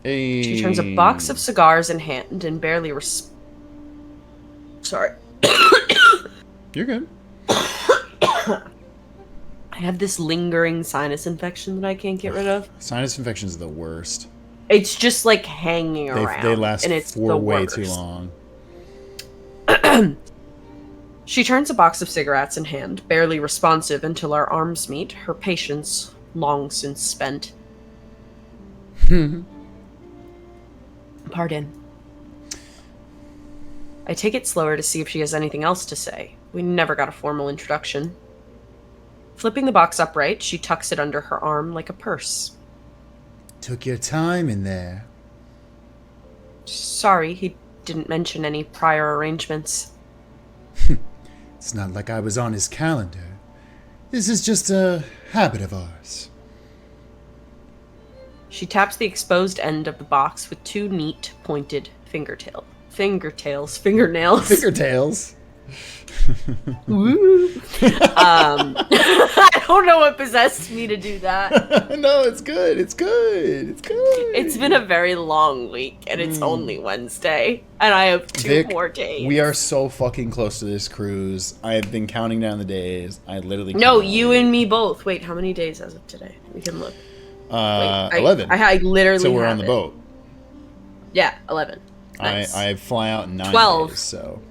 Hey. She turns a box of cigars in hand and barely Sorry. You're good. I have this lingering sinus infection that I can't get rid of. Sinus infections are the worst. It's just like hanging around. They last and it's for way too long. She turns a box of cigarettes in hand, barely responsive until our arms meet, her patience long since spent. Pardon. I take it slower to see if she has anything else to say. We never got a formal introduction. Flipping the box upright, she tucks it under her arm like a purse. Took your time in there. Sorry, he didn't mention any prior arrangements. It's not like I was on his calendar. This is just a habit of ours. She taps the exposed end of the box with 2 neat, pointed fingernails. Fingertails. Woo. I don't know what possessed me to do that. No, it's good. It's good. It's good. It's been a very long week, and it's only Wednesday, and I have 2 Vic, more days. We are so fucking close to this cruise. I have been counting down the days. I literally No, can't. you and me both. Wait, how many days as of today? We can look. Wait, 11. I literally So we're have on the it. boat. Yeah, 11. Nice. I fly out in 9 12. days, so.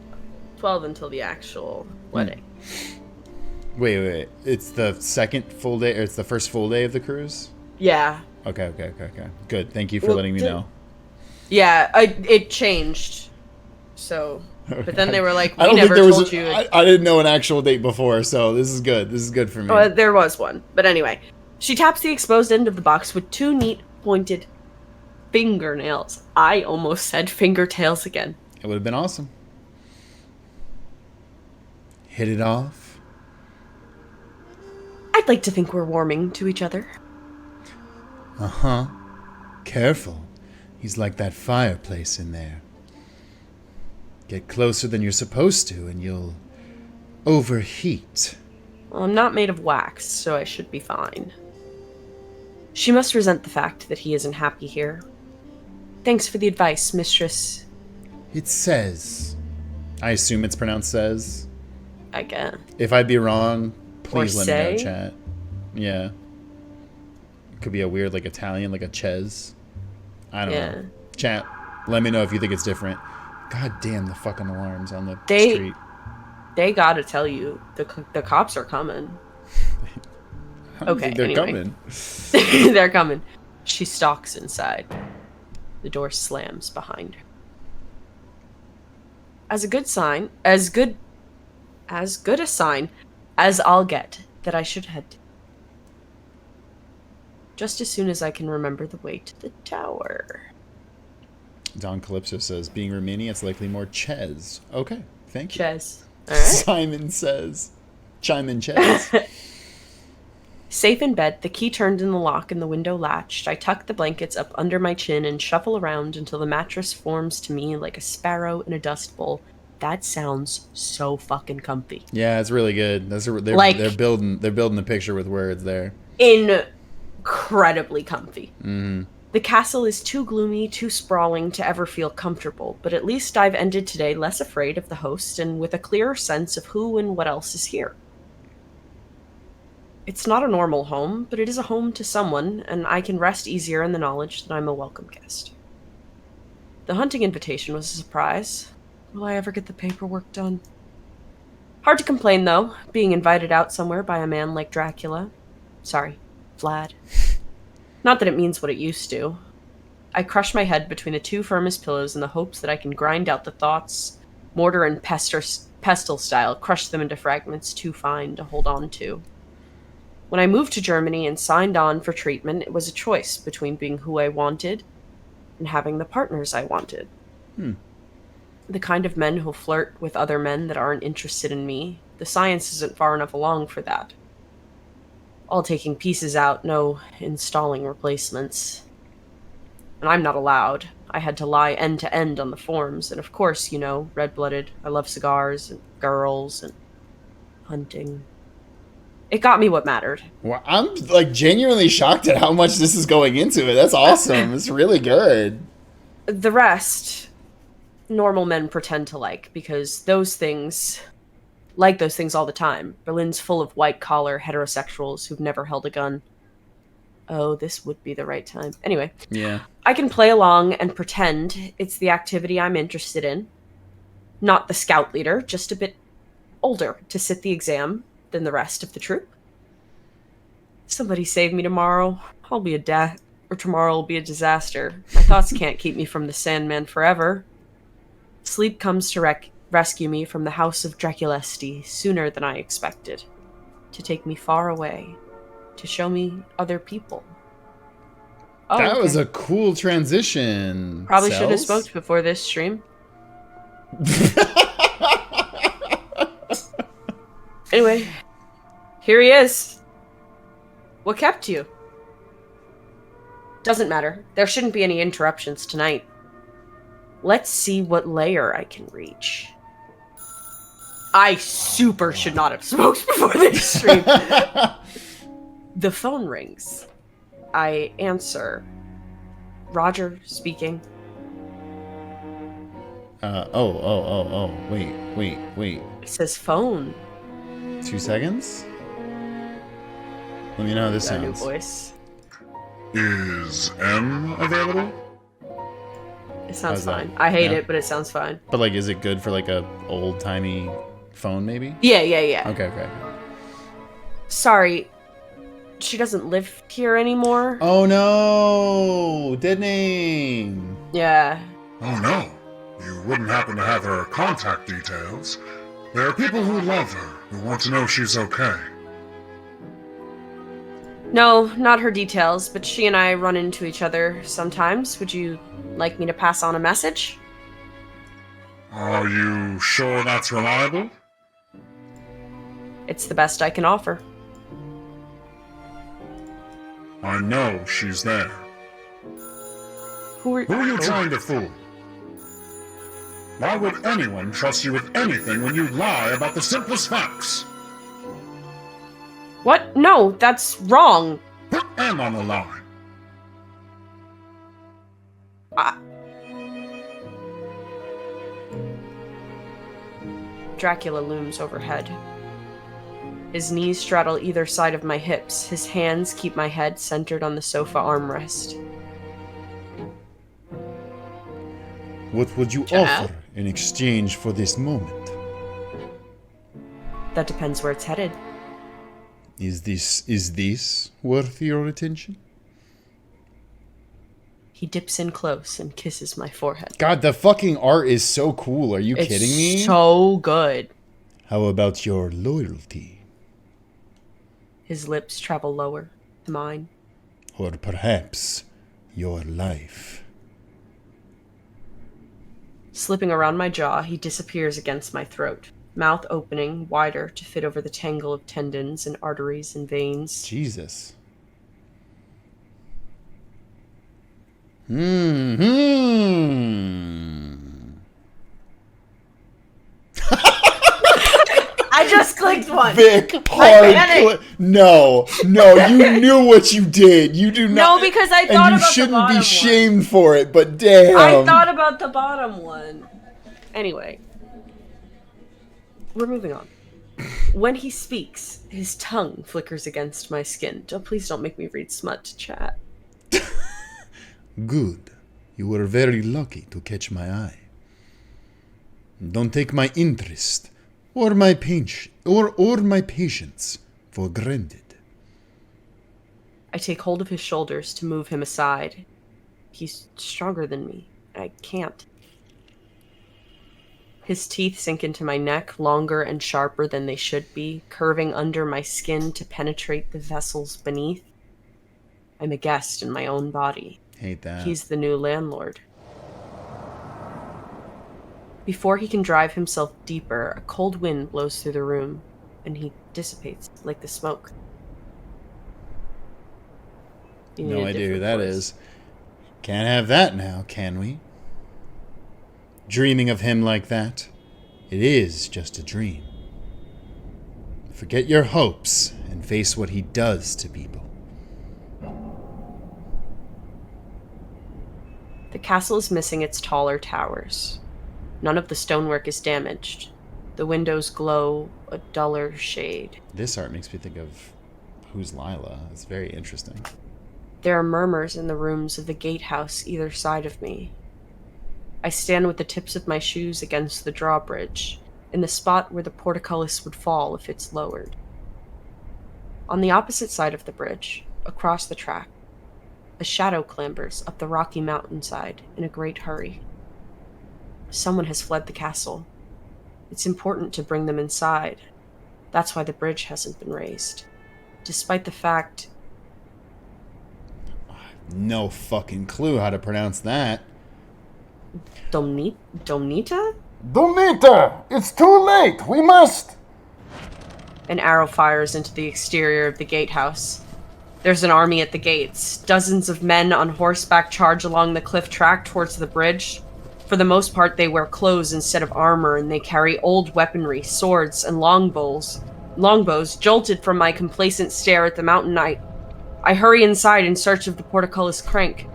12 until the actual wedding. Wait. It's the second full day, or it's the first full day of the cruise? Yeah. Okay. Good. Thank you for letting me know. Yeah, it changed. So, but then they were like, I we don't never think there told was. you. I didn't know an actual date before, so this is good. This is good for me. There was one. But anyway, she taps the exposed end of the box with 2 neat, pointed fingernails. I almost said fingertails again. It would have been awesome. Hit it off. I'd like to think we're warming to each other. Uh-huh. Careful. He's like that fireplace in there. Get closer than you're supposed to and you'll overheat. Well, I'm not made of wax, so I should be fine. She must resent the fact that he isn't happy here. Thanks for the advice, mistress. It says. I assume it's pronounced says. I guess. If I'd be wrong, please Or let me know, say? chat. Yeah. It could be a weird, like, Italian, like a Ches. I don't know. Chat, let me know if you think it's different. God damn the fucking alarms on the street. They gotta tell you, the cops are coming. I don't Okay, think they're anyway. coming. They're coming. She stalks inside. The door slams behind her. As good a sign as I'll get that I should head to. Just as soon as I can remember the way to the tower. Don Calypso says, being Romani, it's likely more Ches. Okay, thank you. Ches. All right. Simon says, chime in Ches. Safe in bed, the key turned in the lock and the window latched, I tuck the blankets up under my chin and shuffle around until the mattress forms to me like a sparrow in a dust bowl. That sounds so fucking comfy. Yeah, it's really good. They're building the picture with words there. Incredibly comfy. Mm-hmm. The castle is too gloomy, too sprawling to ever feel comfortable, but at least I've ended today less afraid of the host and with a clearer sense of who and what else is here. It's not a normal home, but it is a home to someone, and I can rest easier in the knowledge that I'm a welcome guest. The hunting invitation was a surprise. Will I ever get the paperwork done? Hard to complain, though, being invited out somewhere by a man like Dracula. Sorry, Vlad. Not that it means what it used to. I crush my head between the two firmest pillows in the hopes that I can grind out the thoughts, mortar and pestle style, crush them into fragments too fine to hold on to. When I moved to Germany and signed on for treatment, it was a choice between being who I wanted and having the partners I wanted. The kind of men who'll flirt with other men that aren't interested in me. The science isn't far enough along for that. All taking pieces out, no installing replacements. And I'm not allowed. I had to lie end to end on the forms, and of course, you know, red-blooded. I love cigars and girls and hunting. It got me what mattered. Well, I'm like genuinely shocked at how much this is going into it. That's awesome. It's really good. The rest, normal men pretend to like, because those things all the time. Berlin's full of white-collar heterosexuals who've never held a gun. Oh, this would be the right time. Anyway. Yeah. I can play along and pretend it's the activity I'm interested in. Not the scout leader, just a bit older to sit the exam than the rest of the troop. Somebody save me tomorrow. I'll be or tomorrow will be a disaster. My thoughts can't keep me from the Sandman forever. Sleep comes to rescue me from the house of Drăculești sooner than I expected. To take me far away. To show me other people. Oh, that was a cool transition. Probably shouldn't have smoked before this stream. Anyway, here he is. What kept you? Doesn't matter. There shouldn't be any interruptions tonight. Let's see what layer I can reach. I super should not have smoked before this stream. The phone rings. I answer. Roger speaking. Wait. It says phone. 2 seconds? Let me know how this Got a new sounds. voice. Is M available? It sounds How's that? fine. I hate Yeah. it, but it sounds fine. But like, is it good for like a old-timey phone maybe? Yeah. Okay. Sorry. She doesn't live here anymore. Oh no! Dead name! Yeah. Oh no, you wouldn't happen to have her contact details. There are people who love her, who want to know she's okay. No, not her details, but she and I run into each other sometimes. Would you like me to pass on a message? Are you sure that's reliable? It's the best I can offer. I know she's there. Who are Who are you trying to fool? Why would anyone trust you with anything when you lie about the simplest facts? What? No, that's wrong. Put M on the line. Dracula looms overhead. His knees straddle either side of my hips. His hands keep my head centered on the sofa armrest. What would you Yeah. offer in exchange for this moment? That depends where it's headed. Is this worth your attention? He dips in close and kisses my forehead. God, the fucking art is so cool. Are you kidding me? It's so good. How about your loyalty? His lips travel lower to mine. Or perhaps your life? Slipping around my jaw, he disappears against my throat, mouth opening wider to fit over the tangle of tendons and arteries and veins. Jesus. I just clicked one. Vic, hard. No, you knew what you did. You do not. No, because I thought about the bottom one. And you shouldn't be shamed for it, but damn. I thought about the bottom one. Anyway. We're moving on. When he speaks, his tongue flickers against my skin. Please don't make me read smut to chat. Good. You were very lucky to catch my eye. Don't take my interest or my patience for granted. I take hold of his shoulders to move him aside. He's stronger than me. I can't. His teeth sink into my neck, longer and sharper than they should be, curving under my skin to penetrate the vessels beneath. I'm a guest in my own body. Hate that. He's the new landlord. Before he can drive himself deeper, a cold wind blows through the room, and he dissipates like the smoke. No idea who that is. Can't have that now, can we? Dreaming of him like that? It is just a dream. Forget your hopes and face what he does to people. The castle is missing its taller towers. None of the stonework is damaged. The windows glow a duller shade. This art makes me think of Who's Lila? It's very interesting. There are murmurs in the rooms of the gatehouse either side of me. I stand with the tips of my shoes against the drawbridge, in the spot where the portcullis would fall if it's lowered. On the opposite side of the bridge, across the track, a shadow clambers up the rocky mountainside in a great hurry. Someone has fled the castle. It's important to bring them inside. That's why the bridge hasn't been raised. Despite the fact... No fucking clue how to pronounce that. Domnita? Domnita! It's too late! We must! An arrow fires into the exterior of the gatehouse. There's an army at the gates. Dozens of men on horseback charge along the cliff track towards the bridge. For the most part, they wear clothes instead of armor, and they carry old weaponry, swords, and longbows. Jolted from my complacent stare at the mountain knight, I hurry inside in search of the portcullis crank.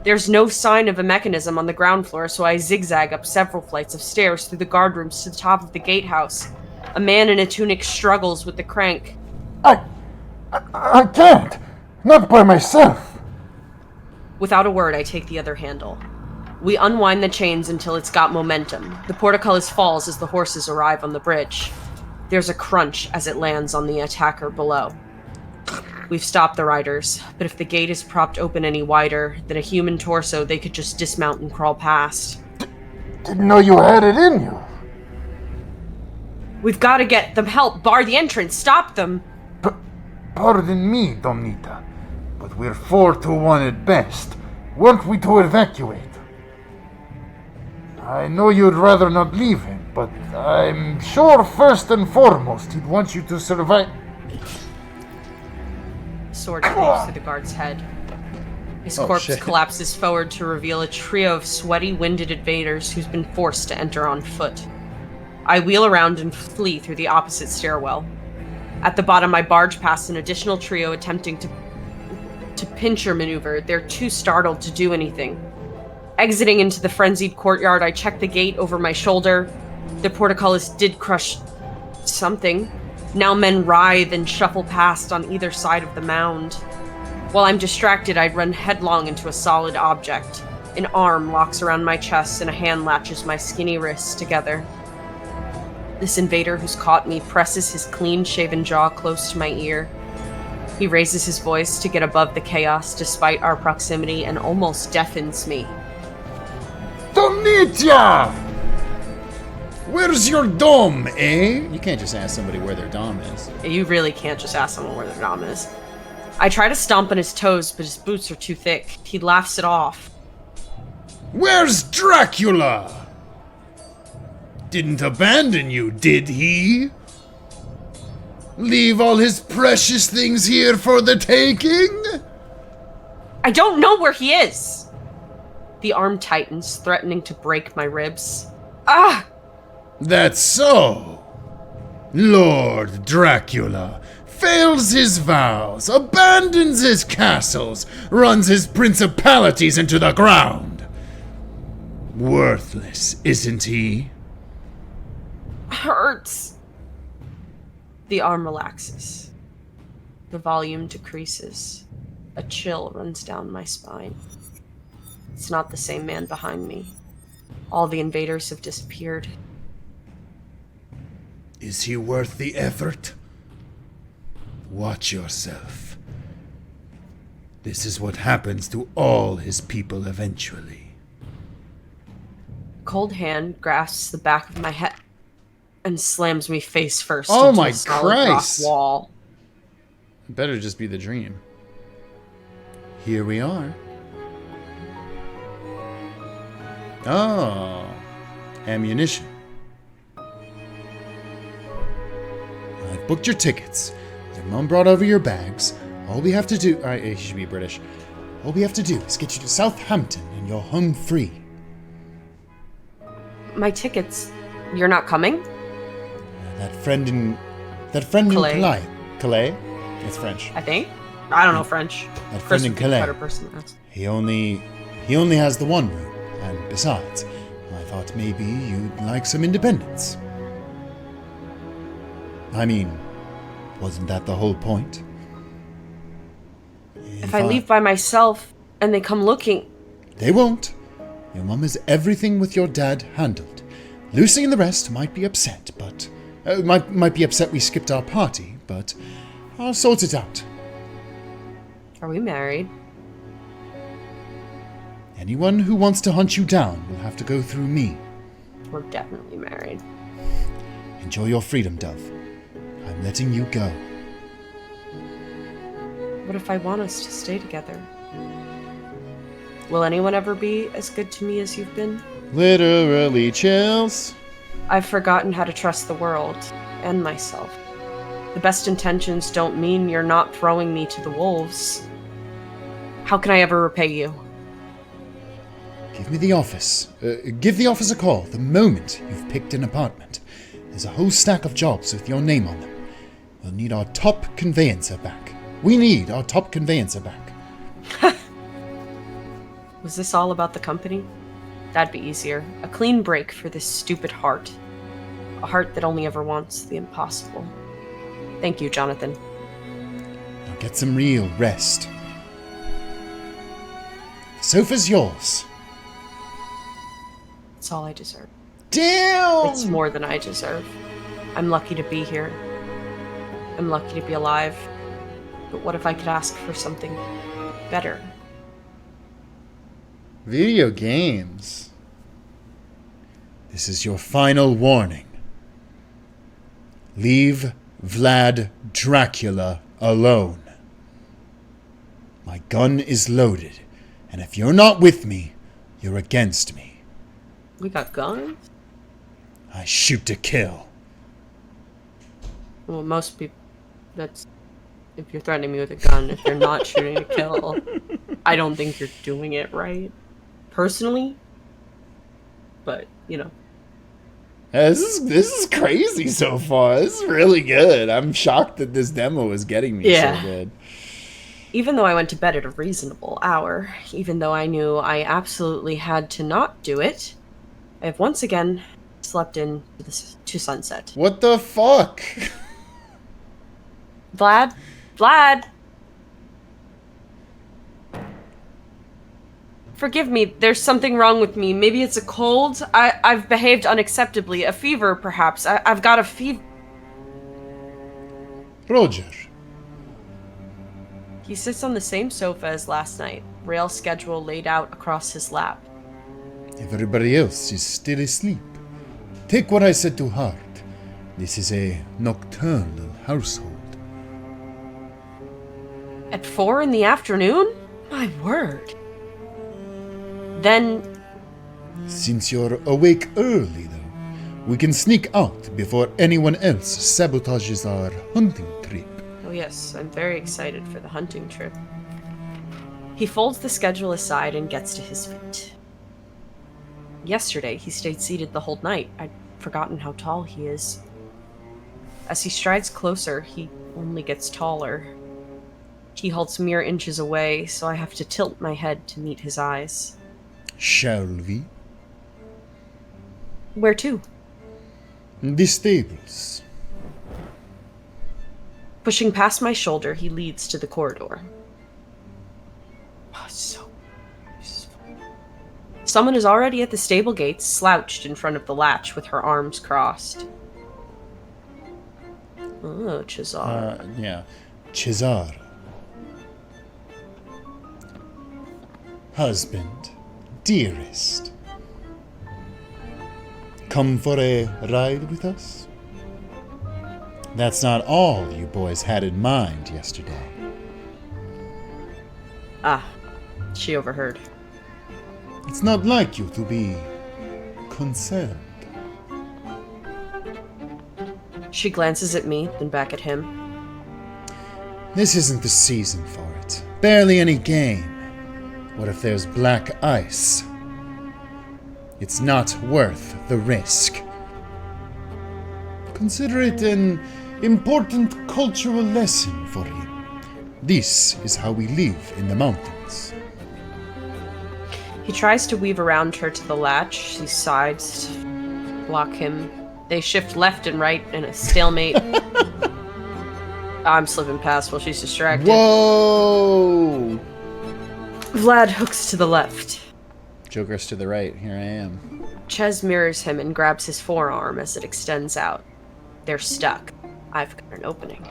There's no sign of a mechanism on the ground floor, so I zigzag up several flights of stairs through the guardrooms to the top of the gatehouse. A man in a tunic struggles with the crank. I can't! Not by myself! Without a word, I take the other handle. We unwind the chains until it's got momentum. The portcullis falls as the horses arrive on the bridge. There's a crunch as it lands on the attacker below. We've stopped the riders, but if the gate is propped open any wider than a human torso, they could just dismount and crawl past. Didn't know you had it in you. We've got to get them help, bar the entrance, stop them! Pardon me, Domnita, but we're 4-1 at best. Weren't we to evacuate? I know you'd rather not leave him, but I'm sure first and foremost he'd want you to survive. Sword cleaves through the guard's head. His corpse collapses forward to reveal a trio of sweaty, winded invaders who's been forced to enter on foot. I wheel around and flee through the opposite stairwell. At the bottom, I barge past an additional trio attempting to pincher maneuver. They're too startled to do anything. Exiting into the frenzied courtyard, I check the gate over my shoulder. The portcullis did crush something. Now men writhe and shuffle past on either side of the mound. While I'm distracted, I run headlong into a solid object. An arm locks around my chest and a hand latches my skinny wrists together. This invader who's caught me presses his clean-shaven jaw close to my ear. He raises his voice to get above the chaos despite our proximity and almost deafens me. Domnita! Where's your dome, eh? You can't just ask somebody where their dome is. You really can't just ask someone where their dom is. I try to stomp on his toes, but his boots are too thick. He laughs it off. Where's Dracula? didn't abandon you, did he? Leave all his precious things here for the taking? I don't know where he is! The arm tightens, threatening to break my ribs. Ah! That's so. Lord Dracula fails his vows, abandons his castles, runs his principalities into the ground. Worthless, isn't he? Hurts. The arm relaxes. The volume decreases. A chill runs down my spine. It's not the same man behind me. All the invaders have disappeared. Is he worth the effort? Watch yourself. This is what happens to all his people eventually. Cold hand grasps the back of my head and slams me face first Oh into my a solid Christ. rock wall. It better just be the dream. Here we are. Oh. Ammunition. I've booked your tickets. Your mom brought over your bags. All we have to do... He should be British. All we have to do is get you to Southampton and you're home free. My tickets. You're not coming? That friend in Calais. Calais. Calais? It's French. I think. I don't know French. That Chris friend in would be the Calais. better person to ask. He only has the one room, and besides, I thought maybe you'd like some independence. I mean, wasn't that the whole point? If I leave by myself and they come looking, They won't. Your mum has everything with your dad handled. Lucy and the rest might be upset, but... might be upset we skipped our party, but I'll sort it out. are we married? Anyone who wants to hunt you down will have to go through me. We're definitely married. Enjoy your freedom, Dove. I'm letting you go. What if I want us to stay together? Will anyone ever be as good to me as you've been? Literally chills. I've forgotten how to trust the world and myself. The best intentions don't mean you're not throwing me to the wolves. How can I ever repay you? Give me the office. Give the office a call the moment you've picked an apartment. There's a whole stack of jobs with your name on them. We'll need our top conveyancer back. We need our top conveyancer back. Was this all about the company? That'd be easier. A clean break for this stupid heart. A heart that only ever wants the impossible. Thank you, Jonathan. Now get some real rest. The sofa's yours. It's all I deserve. Damn! It's more than I deserve. I'm lucky to be here. I'm lucky to be alive. But what if I could ask for something better? Video games. This is your final warning. Leave Vlad Dracula alone. My gun is loaded, and if you're not with me, you're against me. We got guns? I shoot to kill. Well, most people, that's if you're threatening me with a gun. If you're not shooting to kill, I don't think you're doing it right. Personally. But, you know. This is crazy so far. This is really good. I'm shocked that this demo is getting me so good. Even though I went to bed at a reasonable hour, even though I knew I absolutely had to not do it, I have once again slept in to sunset. What the fuck? Vlad? Vlad! Forgive me, there's something wrong with me. Maybe it's a cold. I've behaved unacceptably. A fever, perhaps. I've got a fever. Roger. He sits on the same sofa as last night, rail schedule laid out across his lap. Everybody else is still asleep. Take what I said to heart. This is a nocturnal household. At 4 in the afternoon? My word. Then, Since you're awake early, though, We can sneak out before anyone else sabotages our hunting trip. Oh yes, I'm very excited for the hunting trip. He folds the schedule aside and gets to his feet. Yesterday, he stayed seated the whole night. I'd forgotten how tall he is. As he strides closer, he only gets taller. He halts mere inches away, so I have to tilt my head to meet his eyes. Shall we? Where to? The stables. Pushing past my shoulder, he leads to the corridor. Oh, so peaceful. Someone is already at the stable gates, slouched in front of the latch with her arms crossed. Oh, Cesar. Yeah. Cesar. Husband. Dearest. Come for a ride with us? That's not all you boys had in mind yesterday. Ah, she overheard. It's not like you to be concerned. She glances at me, then back at him. This isn't the season for it. Barely any game. What if there's black ice? It's not worth the risk. Consider it an important cultural lesson for you. This is how we live in the mountains. He tries to weave around her to the latch. She sides to block him. They shift left and right in a stalemate. I'm slipping past while she's distracted. Whoa! Vlad hooks to the left. Joker's to the right. Here I am. Ches mirrors him and grabs his forearm as it extends out. They're stuck. I've got an opening.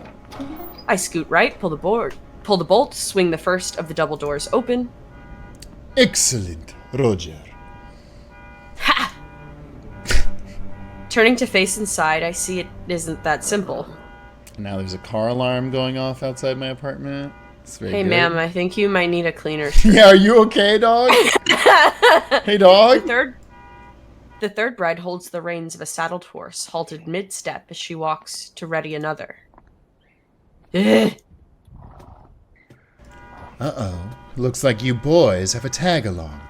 I scoot right, pull the bolt, swing the first of the double doors open. Excellent, Roger. Ha! Turning to face inside, I see it isn't that simple. Now there's a car alarm going off outside my apartment. It's very Hey, good. ma'am, I think you might need a cleaner. Yeah, are you okay, dog? Hey, dog. The third bride holds the reins of a saddled horse, halted mid-step as she walks to ready another. Ugh. Uh-oh. Looks like you boys have a tag-along.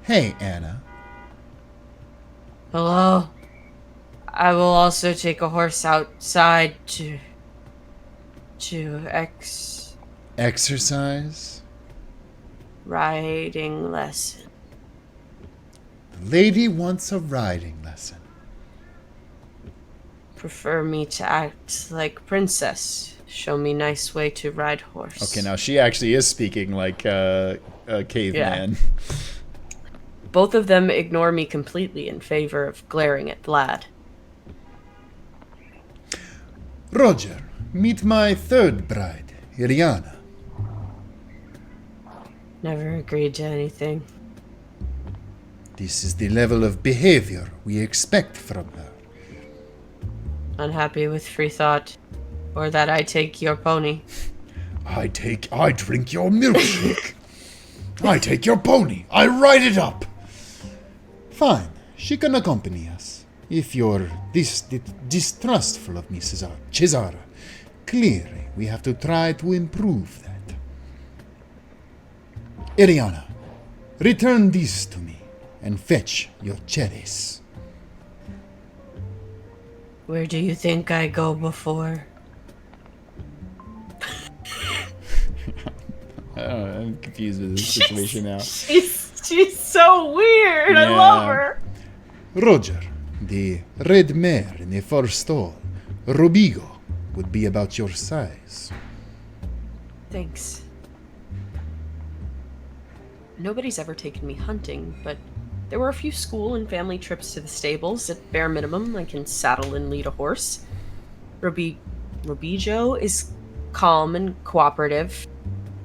Hey, Anna. Hello? I will also take a horse outside to Exercise? riding lesson. The lady wants a riding lesson. Prefer me to act like princess. Show me nice way to ride horse. Okay, now she actually is speaking like a caveman. Both of them ignore me completely in favor of glaring at Vlad. Roger, meet my third bride, Iriana. Never agreed to anything. This is the level of behavior we expect from her. Unhappy with free thought. Or that I take your pony. I drink your milkshake. I take your pony. I ride it up. Fine, she can accompany us. If you're distrustful of me, Cesara, clearly we have to try to improve that. Iriana, return this to me and fetch your cherries. Where do you think I go before? I don't know, I'm confused with this situation now. She's so weird. I Yeah. love her. Roger, the red mare in the first stall, Robigo, would be about your size. Thanks. Nobody's ever taken me hunting, but there were a few school and family trips to the stables. At bare minimum, I can saddle and lead a horse. Robijo is calm and cooperative.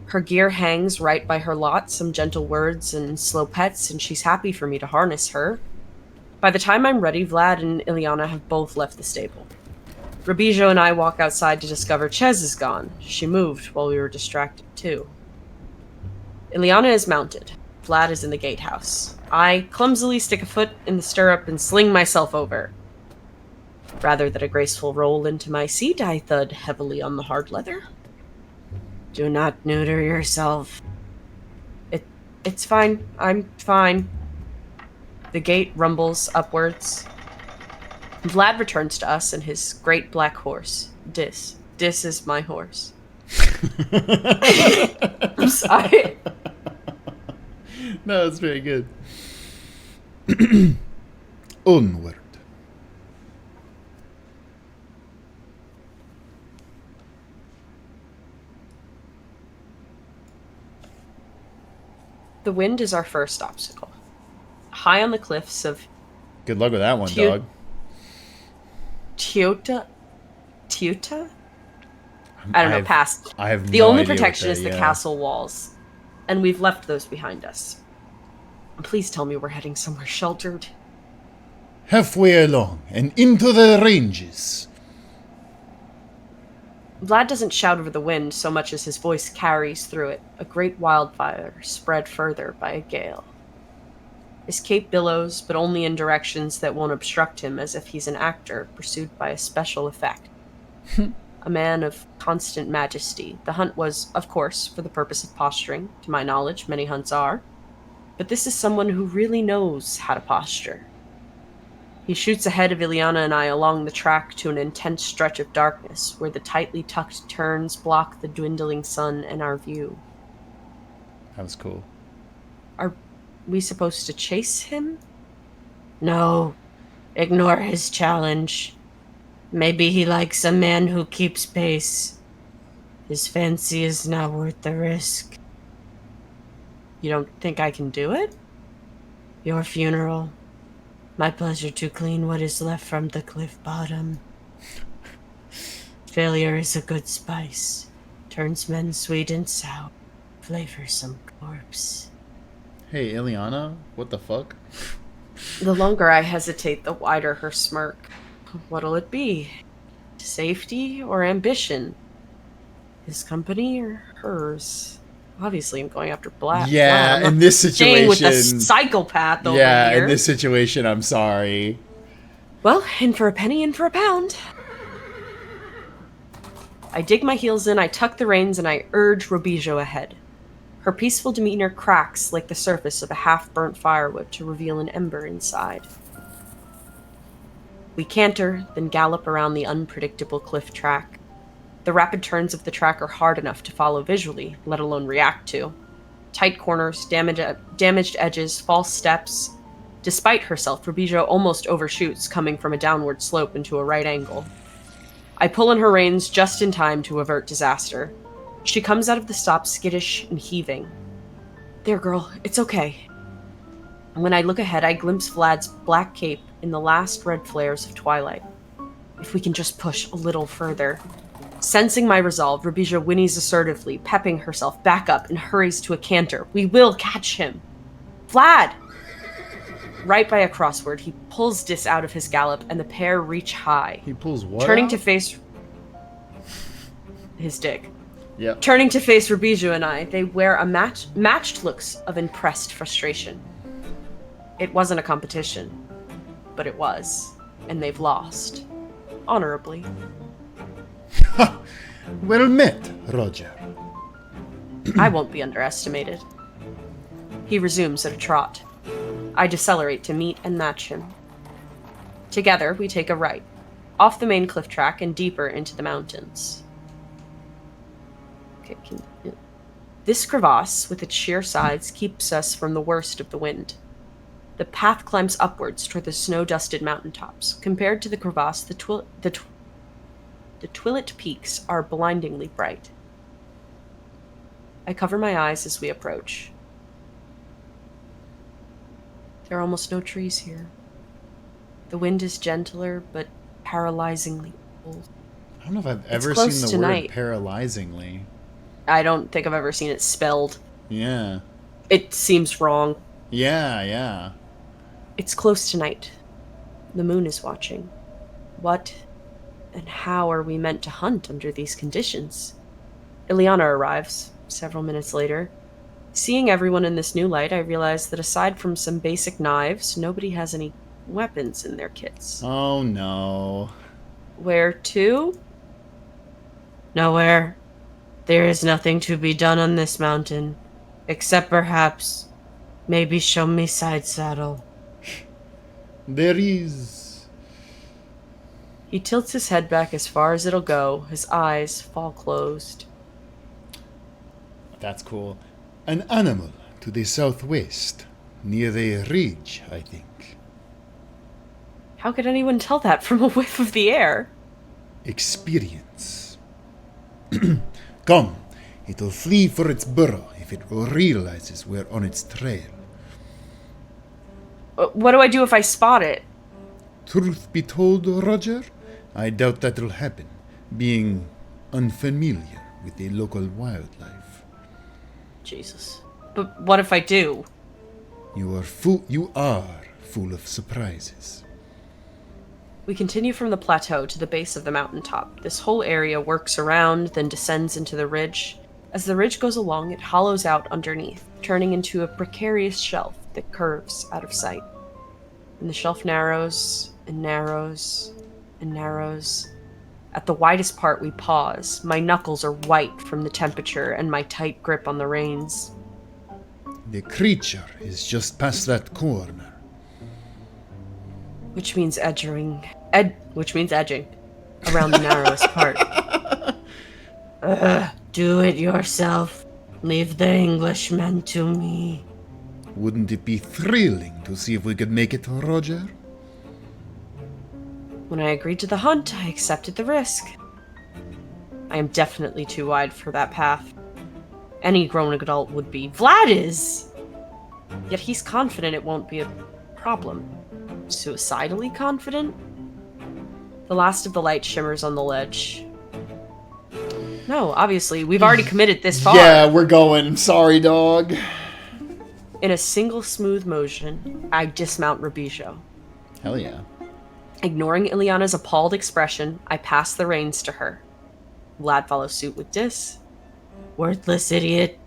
Her gear hangs right by her lot, some gentle words and slow pets, and she's happy for me to harness her. By the time I'm ready, Vlad and Ileana have both left the stable. Robijo and I walk outside to discover Ches is gone. She moved while we were distracted, too. Ileana is mounted. Vlad is in the gatehouse. I clumsily stick a foot in the stirrup and sling myself over. Rather than a graceful roll into my seat, I thud heavily on the hard leather. Do not neuter yourself. It's fine. I'm fine. The gate rumbles upwards. Vlad returns to us and his great black horse. Dis is my horse. I'm sorry. No, it's very good. Onward. The wind is our first obstacle. High on the cliffs of Good luck with that one, dog. Teuta? I don't know, past. I have The no only idea what protection that- is the yeah. castle walls. And we've left those behind us. Please tell me we're heading somewhere sheltered. Halfway along and into the ranges. Vlad doesn't shout over the wind so much as his voice carries through it, a great wildfire spread further by a gale. His cape billows, but only in directions that won't obstruct him, as if he's an actor pursued by a special effect. A man of constant majesty. The hunt was, of course, for the purpose of posturing. To my knowledge, many hunts are. But this is someone who really knows how to posture. He shoots ahead of Ileana and I along the track to an intense stretch of darkness, where the tightly tucked turns block the dwindling sun and our view. That was cool. Are we supposed to chase him? No. Ignore his challenge. Maybe he likes a man who keeps pace. His fancy is not worth the risk. You don't think I can do it? Your funeral. My pleasure to clean what is left from the cliff bottom. Failure is a good spice. Turns men sweet and sour. Flavors some corpse. Hey, Ileana, what the fuck? The longer I hesitate, the wider her smirk. What'll it be? Safety or ambition? His company or hers? Obviously, I'm going after Black. Yeah, Wow, in this staying with the situation. psychopath over Yeah, here. in this situation, I'm sorry. Well, in for a penny, in for a pound. I dig my heels in, I tuck the reins, and I urge Robijo ahead. Her peaceful demeanor cracks like the surface of a half-burnt firewood to reveal an ember inside. We canter, then gallop around the unpredictable cliff track. The rapid turns of the track are hard enough to follow visually, let alone react to. Tight corners, damaged edges, false steps. Despite herself, Robijo almost overshoots, coming from a downward slope into a right angle. I pull in her reins just in time to avert disaster. She comes out of the stop skittish and heaving. There, girl, it's okay. When I look ahead, I glimpse Vlad's black cape in the last red flares of twilight. If we can just push a little further. Sensing my resolve, Robijo whinnies assertively, pepping herself back up and hurries to a canter. We will catch him. Vlad! Right by a crossword, he pulls Dis out of his gallop, and the pair reach high. He pulls what Turning out? to face his dick. Yep. Turning to face Robijo and I, they wear a matched looks of impressed frustration. It wasn't a competition, but it was, and they've lost. Honorably. Well met, Roger. I won't be underestimated. He resumes at a trot. I decelerate to meet and match him. Together, we take a right, off the main cliff track and deeper into the mountains. Okay, this crevasse, with its sheer sides, keeps us from the worst of the wind. The path climbs upwards toward the snow-dusted mountaintops. Compared to the crevasse, the Twilit peaks are blindingly bright. I cover my eyes as we approach. There are almost no trees here. The wind is gentler, but paralyzingly cold. I don't know if I've ever close seen the to word night. paralyzingly. I don't think I've ever seen it spelled. Yeah. It seems wrong. Yeah. It's close to night. The moon is watching. What and how are we meant to hunt under these conditions? Ileana arrives, several minutes later. Seeing everyone in this new light, I realize that aside from some basic knives, nobody has any weapons in their kits. Oh no. Where to? Nowhere. There is nothing to be done on this mountain, except perhaps maybe show me side saddle. There is... He tilts his head back as far as it'll go. His eyes fall closed. That's cool. an animal to the southwest, near the ridge, I think. How could anyone tell that from a whiff of the air? Experience. Come, it'll flee for its burrow if it realizes we're on its trail. What do I do if I spot it? Truth be told, Roger, I doubt that'll happen, being unfamiliar with the local wildlife. Jesus. But what if I do? You are full of surprises. We continue from the plateau to the base of the mountaintop. This whole area works around, then descends into the ridge. As the ridge goes along, it hollows out underneath, turning into a precarious shelf that curves out of sight. And the shelf narrows and narrows and narrows. At the widest part, we pause. My knuckles are white from the temperature and my tight grip on the reins. The creature is just past that corner. Which means edging around the narrowest part. Do it yourself. Leave the Englishmen to me. Wouldn't it be thrilling to see if we could make it, Roger? When I agreed to the hunt, I accepted the risk. I am definitely too wide for that path. Any grown adult would be. Vlad is! Yet he's confident it won't be a problem. Suicidally confident? The last of the light shimmers on the ledge. No, obviously, we've already committed this far. Yeah, we're going. Sorry, dog. In a single smooth motion, I dismount Rabijo. Hell yeah. Ignoring Ileana's appalled expression, I pass the reins to her. Vlad follows suit with Dis. Worthless idiot.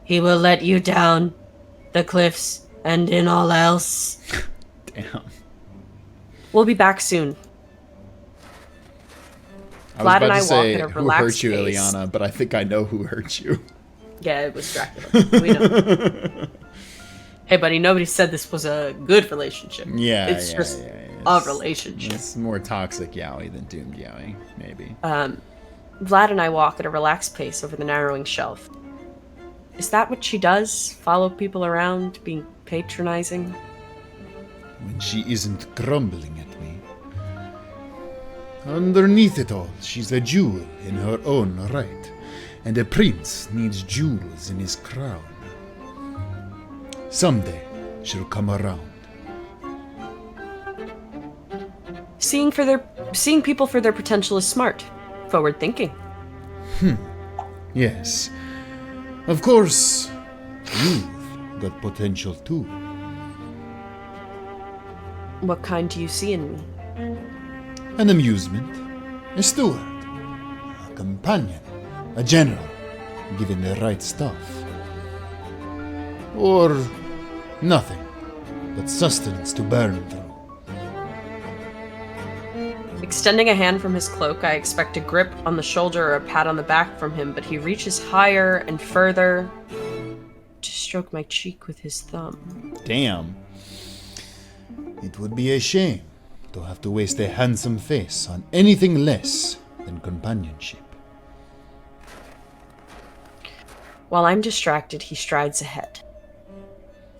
He will let you down. The cliffs, and in all else. Damn. We'll be back soon. I was Vlad about and I to say, walk at a who relaxed hurt you, pace. Ileana, but I think I know who hurt you. Yeah, it was Dracula. We know. Hey, buddy, nobody said this was a good relationship. Yeah, It's yeah, just yeah, yeah. a relationship. It's more toxic yaoi than doomed yaoi, maybe. Vlad and I walk at a relaxed pace over the narrowing shelf. Is that what she does? Follow people around, being patronizing? When she isn't grumbling at me. Underneath it all, she's a jewel in her own right, and a prince needs jewels in his crown. Someday, she'll come around. Seeing people for their potential is smart. Forward thinking. Yes. Of course, you've got potential too. What kind do you see in me? An amusement, a steward, a companion, a general, given the right stuff. Or nothing, but sustenance to burn through. Extending a hand from his cloak, I expect a grip on the shoulder or a pat on the back from him, but he reaches higher and further to stroke my cheek with his thumb. Damn. It would be a shame to have to waste a handsome face on anything less than companionship. While I'm distracted, he strides ahead.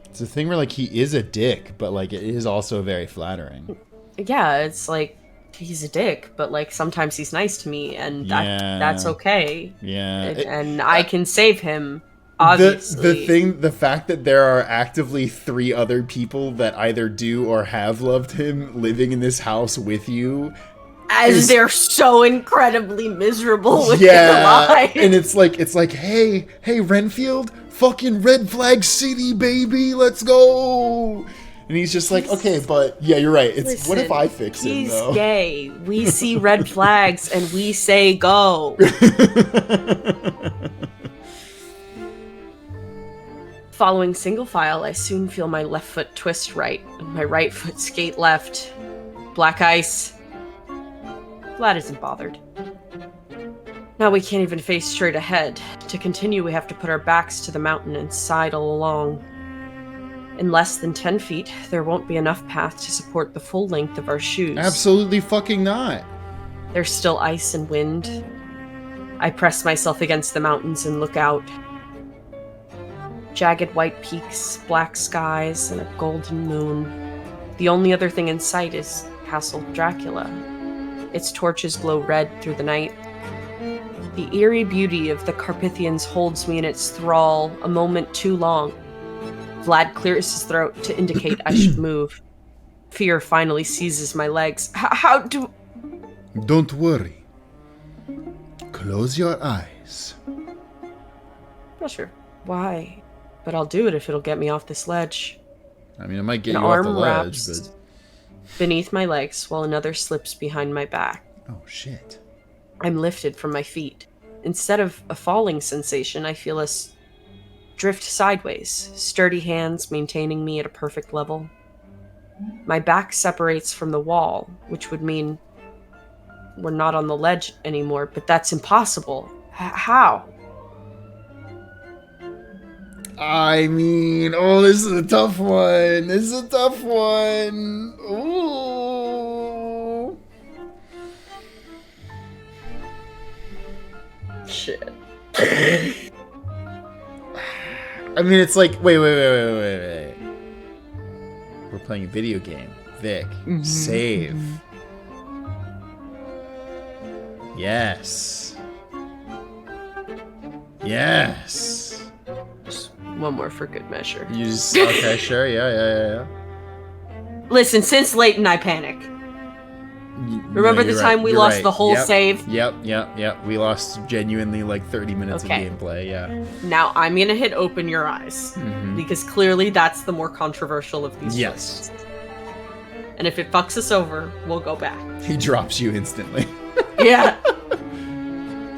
It's a thing where, like, he is a dick, but, like, it is also very flattering. Yeah, it's like, he's a dick, but, like, sometimes he's nice to me, and Yeah. that's okay. Yeah. And I can save him, obviously. The fact that there are actively 3 other people that either do or have loved him living in this house with you. As they're so incredibly miserable with their lives. And it's like, hey, Renfield, fucking Red Flag City, baby, let's go. And he's just like, okay, but yeah, you're right. It's Listen, what if I fix him though? He's gay. We see red flags and we say go. Following single file, I soon feel my left foot twist right and my right foot skate left. Black ice. Vlad isn't bothered. Now we can't even face straight ahead. To continue, we have to put our backs to the mountain and sidle along. In less than 10 feet, there won't be enough path to support the full length of our shoes. Absolutely fucking not. There's still ice and wind. I press myself against the mountains and look out. Jagged white peaks, black skies, and a golden moon. The only other thing in sight is Castle Dracula. Its torches glow red through the night. The eerie beauty of the Carpathians holds me in its thrall a moment too long. Vlad clears his throat to indicate I should move. Fear finally seizes my legs. How do... Don't worry. Close your eyes. Not sure why, but I'll do it if it'll get me off this ledge. I mean, it might get An you off the arm ledge, wraps but... beneath my legs while another slips behind my back. Oh, shit. I'm lifted from my feet. Instead of a falling sensation, I feel us drift sideways, sturdy hands maintaining me at a perfect level. My back separates from the wall, which would mean we're not on the ledge anymore, but that's impossible. How? I mean, oh, this is a tough one. This is a tough one. Ooh. Shit. I mean, it's like, wait. We're playing a video game. Vic, save. Yes. Yes. Just one more for good measure. You just, okay, sure, yeah. Listen, since Leighton, I panic. Remember the time we lost the whole save? Yep. We lost genuinely like 30 minutes of gameplay, yeah. Now I'm gonna hit open your eyes. Because clearly that's the more controversial of these choices. And if it fucks us over, we'll go back. He drops you instantly. Yeah.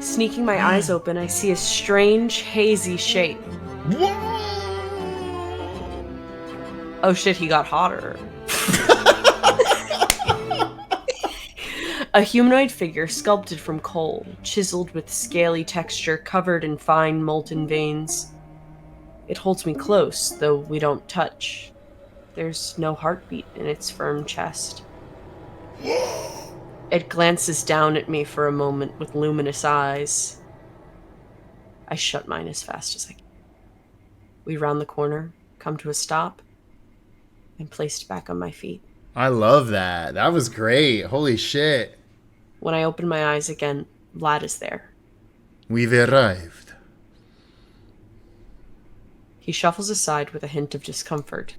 Sneaking my eyes open, I see a strange, hazy shape. Oh shit, he got hotter. A humanoid figure sculpted from coal, chiseled with scaly texture, covered in fine molten veins. It holds me close, though we don't touch. There's no heartbeat in its firm chest. It glances down at me for a moment with luminous eyes. I shut mine as fast as I can. We round the corner, come to a stop, and placed back on my feet. I love that. That was great. Holy shit. When I open my eyes again, Vlad is there. We've arrived. He shuffles aside with a hint of discomfort.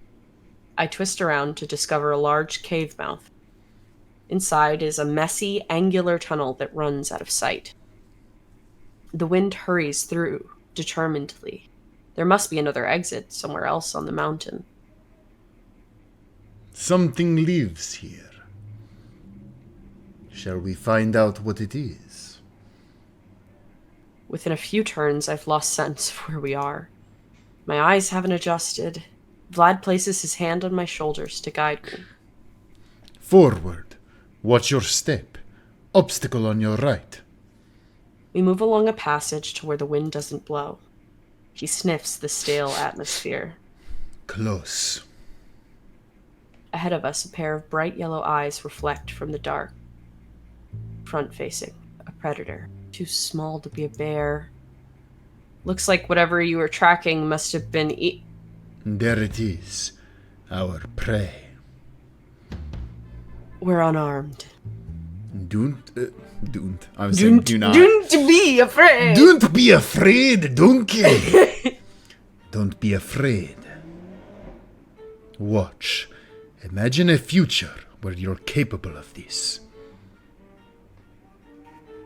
I twist around to discover a large cave mouth. Inside is a messy, angular tunnel that runs out of sight. The wind hurries through, determinedly. There must be another exit somewhere else on the mountain. Something lives here. Shall we find out what it is? Within a few turns, I've lost sense of where we are. My eyes haven't adjusted. Vlad places his hand on my shoulders to guide me. Forward. Watch your step. Obstacle on your right. We move along a passage to where the wind doesn't blow. He sniffs the stale atmosphere. Close. Ahead of us, a pair of bright yellow eyes reflect from the dark. Front-facing, a predator. Too small to be a bear. Looks like whatever you were tracking must have been There it is. Our prey. We're unarmed. Don't. I was saying do not. Don't be afraid! Don't be afraid, donkey! Don't be afraid. Watch. Imagine a future where you're capable of this.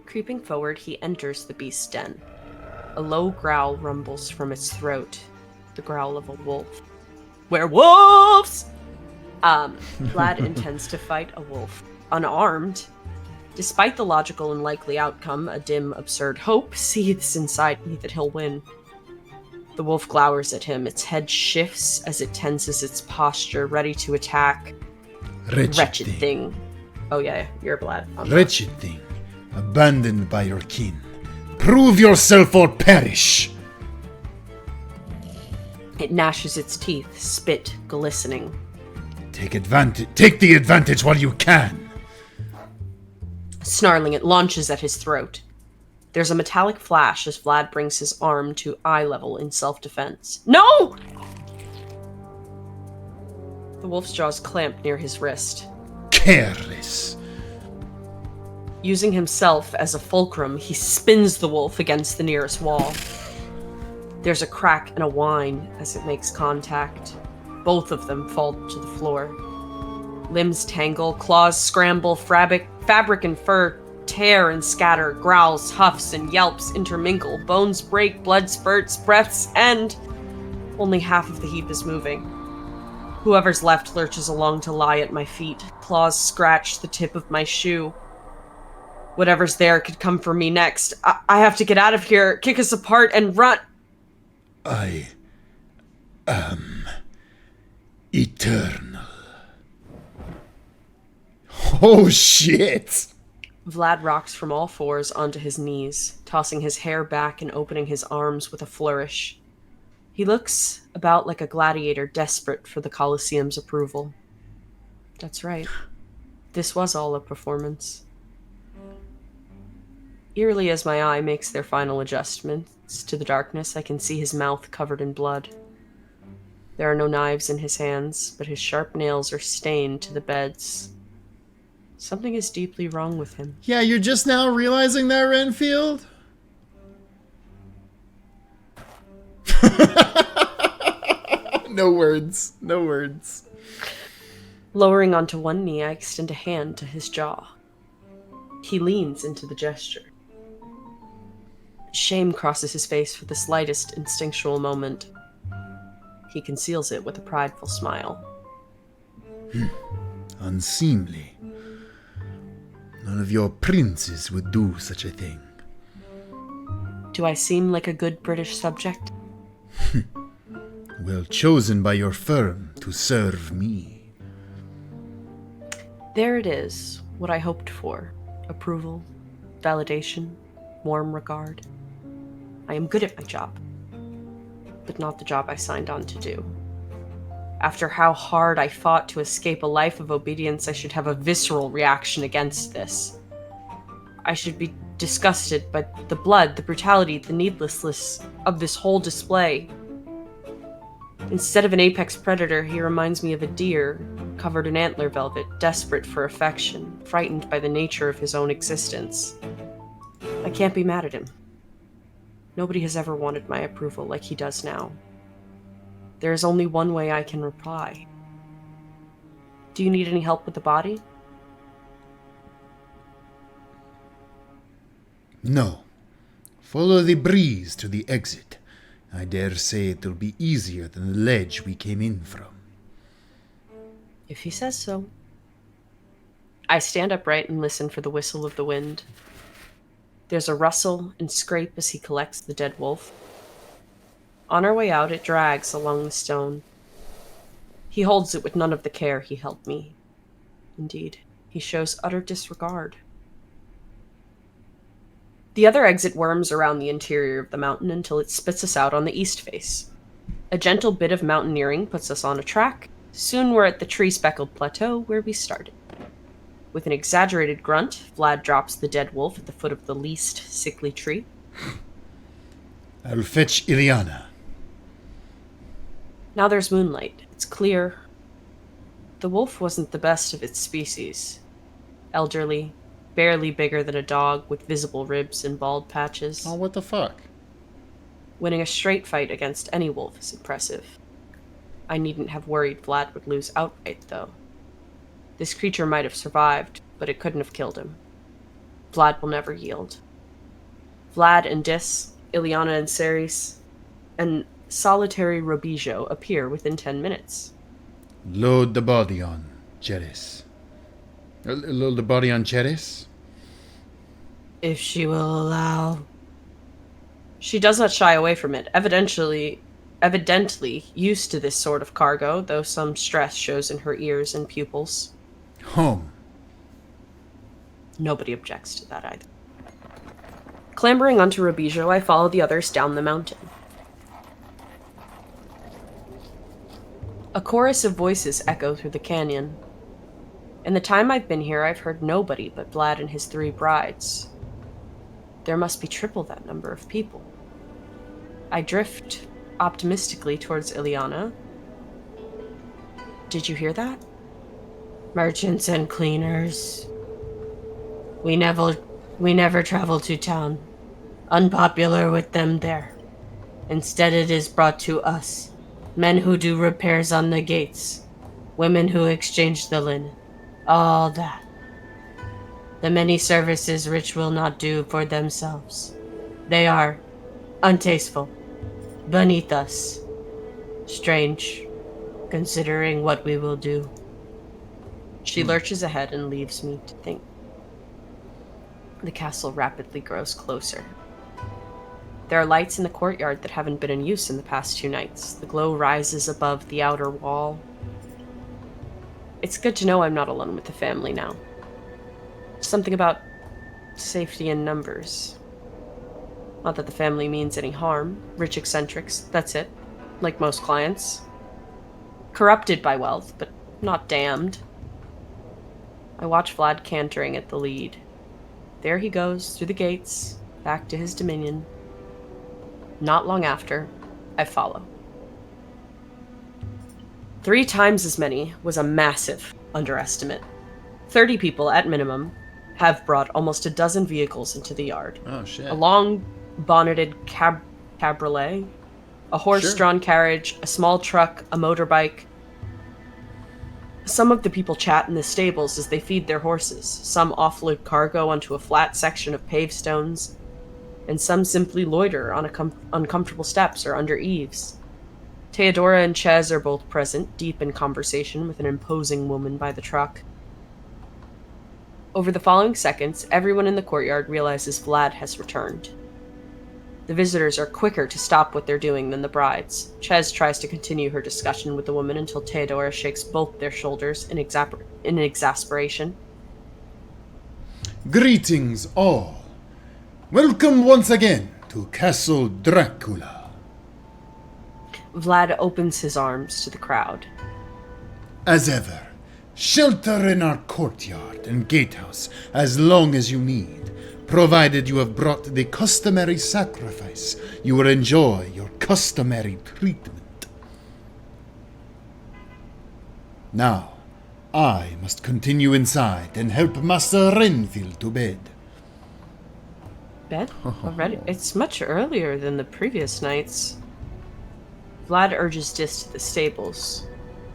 Creeping forward, he enters the beast's den. A low growl rumbles from its throat, the growl of a wolf. Werewolves! Vlad intends to fight a wolf, unarmed. Despite the logical and likely outcome, a dim, absurd hope seethes inside me that he'll win. The wolf glowers at him, its head shifts as it tenses its posture, ready to attack. Wretched thing. Oh yeah, you're Vlad. Wretched thing, abandoned by your kin. Prove yourself or perish! It gnashes its teeth, spit glistening. Take the advantage while you can! Snarling, it launches at his throat. There's a metallic flash as Vlad brings his arm to eye level in self-defense. No! The wolf's jaws clamp near his wrist. Careless! Using himself as a fulcrum, he spins the wolf against the nearest wall. There's a crack and a whine as it makes contact. Both of them fall to the floor. Limbs tangle, claws scramble, fabric and fur tear and scatter, growls, huffs, and yelps intermingle, bones break, blood spurts, breaths end. Only half of the heap is moving. Whoever's left lurches along to lie at my feet. Claws scratch the tip of my shoe. Whatever's there could come for me next. I have to get out of here, kick us apart, and run. I am eternal. Oh shit! Vlad rocks from all fours onto his knees, tossing his hair back and opening his arms with a flourish. He looks about like a gladiator desperate for the Colosseum's approval. That's right. This was all a performance. Eerily as my eye makes their final adjustments to the darkness, I can see his mouth covered in blood. There are no knives in his hands, but his sharp nails are stained to the beds. Something is deeply wrong with him. Yeah, you're just now realizing that, Renfield? No words. No words. Lowering onto one knee, I extend a hand to his jaw. He leans into the gesture. Shame crosses his face for the slightest instinctual moment. He conceals it with a prideful smile. Unseemly. None of your princes would do such a thing. Do I seem like a good British subject? Well chosen by your firm to serve me. There it is, what I hoped for. Approval, validation, warm regard. I am good at my job, but not the job I signed on to do. After how hard I fought to escape a life of obedience, I should have a visceral reaction against this. I should be disgusted by the blood, the brutality, the needlessness of this whole display. Instead of an apex predator, he reminds me of a deer, covered in antler velvet, desperate for affection, frightened by the nature of his own existence. I can't be mad at him. Nobody has ever wanted my approval like he does now. There is only one way I can reply. Do you need any help with the body? No. Follow the breeze to the exit. I dare say it'll be easier than the ledge we came in from. If he says so. I stand upright and listen for the whistle of the wind. There's a rustle and scrape as he collects the dead wolf. On our way out, it drags along the stone. He holds it with none of the care he held me. Indeed, he shows utter disregard. The other exit worms around the interior of the mountain until it spits us out on the east face. A gentle bit of mountaineering puts us on a track. Soon we're at the tree-speckled plateau where we started. With an exaggerated grunt, Vlad drops the dead wolf at the foot of the least sickly tree. I'll fetch Ileana. Now there's moonlight. It's clear. The wolf wasn't the best of its species. Elderly, barely bigger than a dog with visible ribs and bald patches. Oh, what the fuck? Winning a straight fight against any wolf is impressive. I needn't have worried Vlad would lose outright, though. This creature might have survived, but it couldn't have killed him. Vlad will never yield. Vlad and Dis, Ileana and Ceres, and solitary Robijo appear within 10 minutes. Load the body on, Cheris. Load the body on Cheris? If she will allow. She does not shy away from it, evidently used to this sort of cargo, though some stress shows in her ears and pupils. Home. Nobody objects to that either. Clambering onto Robijo, I follow the others down the mountain. A chorus of voices echo through the canyon. In the time I've been here, I've heard nobody but Vlad and his 3 brides. There must be triple that number of people. I drift optimistically towards Ileana. Did you hear that? Merchants and cleaners. We never travel to town. Unpopular with them there. Instead it is brought to us. Men who do repairs on the gates. Women who exchange the linen. All that. The many services rich will not do for themselves. They are untasteful, beneath us. Strange, considering what we will do. She lurches ahead and leaves me to think. The castle rapidly grows closer. There are lights in the courtyard that haven't been in use in the past 2 nights. The glow rises above the outer wall. It's good to know I'm not alone with the family now. Something about safety in numbers. Not that the family means any harm. Rich eccentrics, that's it. Like most clients. Corrupted by wealth, but not damned. I watch Vlad cantering at the lead. There he goes, through the gates, back to his dominion. Not long after, I follow. 3 times as many was a massive underestimate. 30 people, at minimum, have brought almost a dozen vehicles into the yard. Oh, shit. A long, bonneted cabriolet, a horse-drawn carriage, a small truck, a motorbike. Some of the people chat in the stables as they feed their horses. Some offload cargo onto a flat section of paved stones, and some simply loiter on uncomfortable steps or under eaves. Theodora and Ches are both present, deep in conversation with an imposing woman by the truck. Over the following seconds, everyone in the courtyard realizes Vlad has returned. The visitors are quicker to stop what they're doing than the brides. Ches tries to continue her discussion with the woman until Theodora shakes both their shoulders in exasperation. Greetings all. Welcome once again to Castle Dracula. Vlad opens his arms to the crowd. As ever, shelter in our courtyard and gatehouse as long as you need, provided you have brought the customary sacrifice. You will enjoy your customary treatment. Now, I must continue inside and help Master Renfield to bed. Bed? Already? It's much earlier than the previous nights. Vlad urges Dis to the stables.